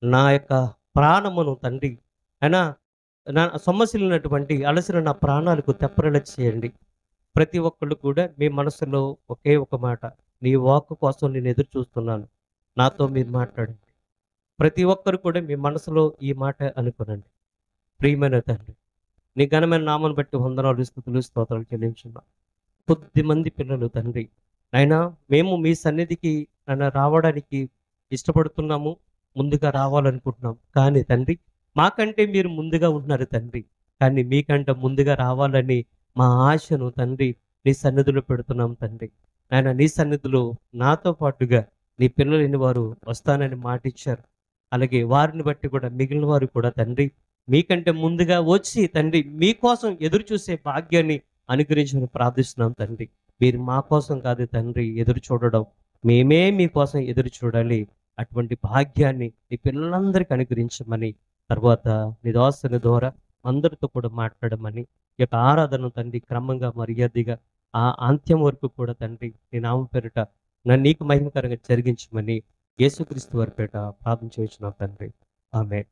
నా యొక్క ప్రాణమును తండ్రి అయినా నా సొమ్మసిల్లినటువంటి అలసిన నా ప్రాణాలకు తెప్పరల చేయండి. ప్రతి ఒక్కళ్ళు కూడా మీ మనసులో ఒకే ఒక మాట, నీ వాక్కు కోసం నేను ఎదురు చూస్తున్నాను, నాతో మీరు మాట్లాడండి. ప్రతి ఒక్కరు కూడా మీ మనసులో ఈ మాట అనుకోనండి. ప్రియమైన తండ్రి, నీ ఘనమైన నామాన్ని బట్టి వందనాలు, స్తుతులు, స్తోత్రాలు చెల్లించున్నాను. కొద్ది మంది పిల్లలు తండ్రి అయినా మేము మీ సన్నిధికి రావడానికి ఇష్టపడుతున్నాము, ముందుగా రావాలనుకుంటున్నాం. కానీ తండ్రి, మాకంటే మీరు ముందుగా ఉంటున్నారు తండ్రి. కానీ మీకంటే ముందుగా రావాలని మా ఆశను తండ్రి నీ సన్నిధిలో పెడుతున్నాం తండ్రి. ఆయన నీ సన్నిధిలో నాతో పాటుగా నీ పిల్లలని వారు వస్తానని మాట ఇచ్చారు. అలాగే వారిని బట్టి కూడా మిగిలిన వారు కూడా తండ్రి మీకంటే ముందుగా వచ్చి తండ్రి మీకోసం ఎదురు చూసే భాగ్యాన్ని అనుగ్రహించమని ప్రార్థిస్తున్నాం తండ్రి. మీరు మా కోసం కాదు తండ్రి ఎదురు చూడడం, మేమే మీకోసం ఎదురు చూడాలి. అటువంటి భాగ్యాన్ని నీ పిల్లలందరికీ అనుగ్రహించమని, తర్వాత నీ దాసుని ద్వారా అందరితో కూడా మాట్లాడమని, ఈ యొక్క ఆరాధన తండ్రి క్రమంగా మర్యాదగా ఆ అంత్యం వరకు కూడా తండ్రి నీ నామం పేరిట నన్ను నీకు మహిమకరంగా జరిగించమని యేసుక్రీస్తు వారి పేరిట ప్రార్థన చేయించున్నాం తండ్రి. ఆమేన్.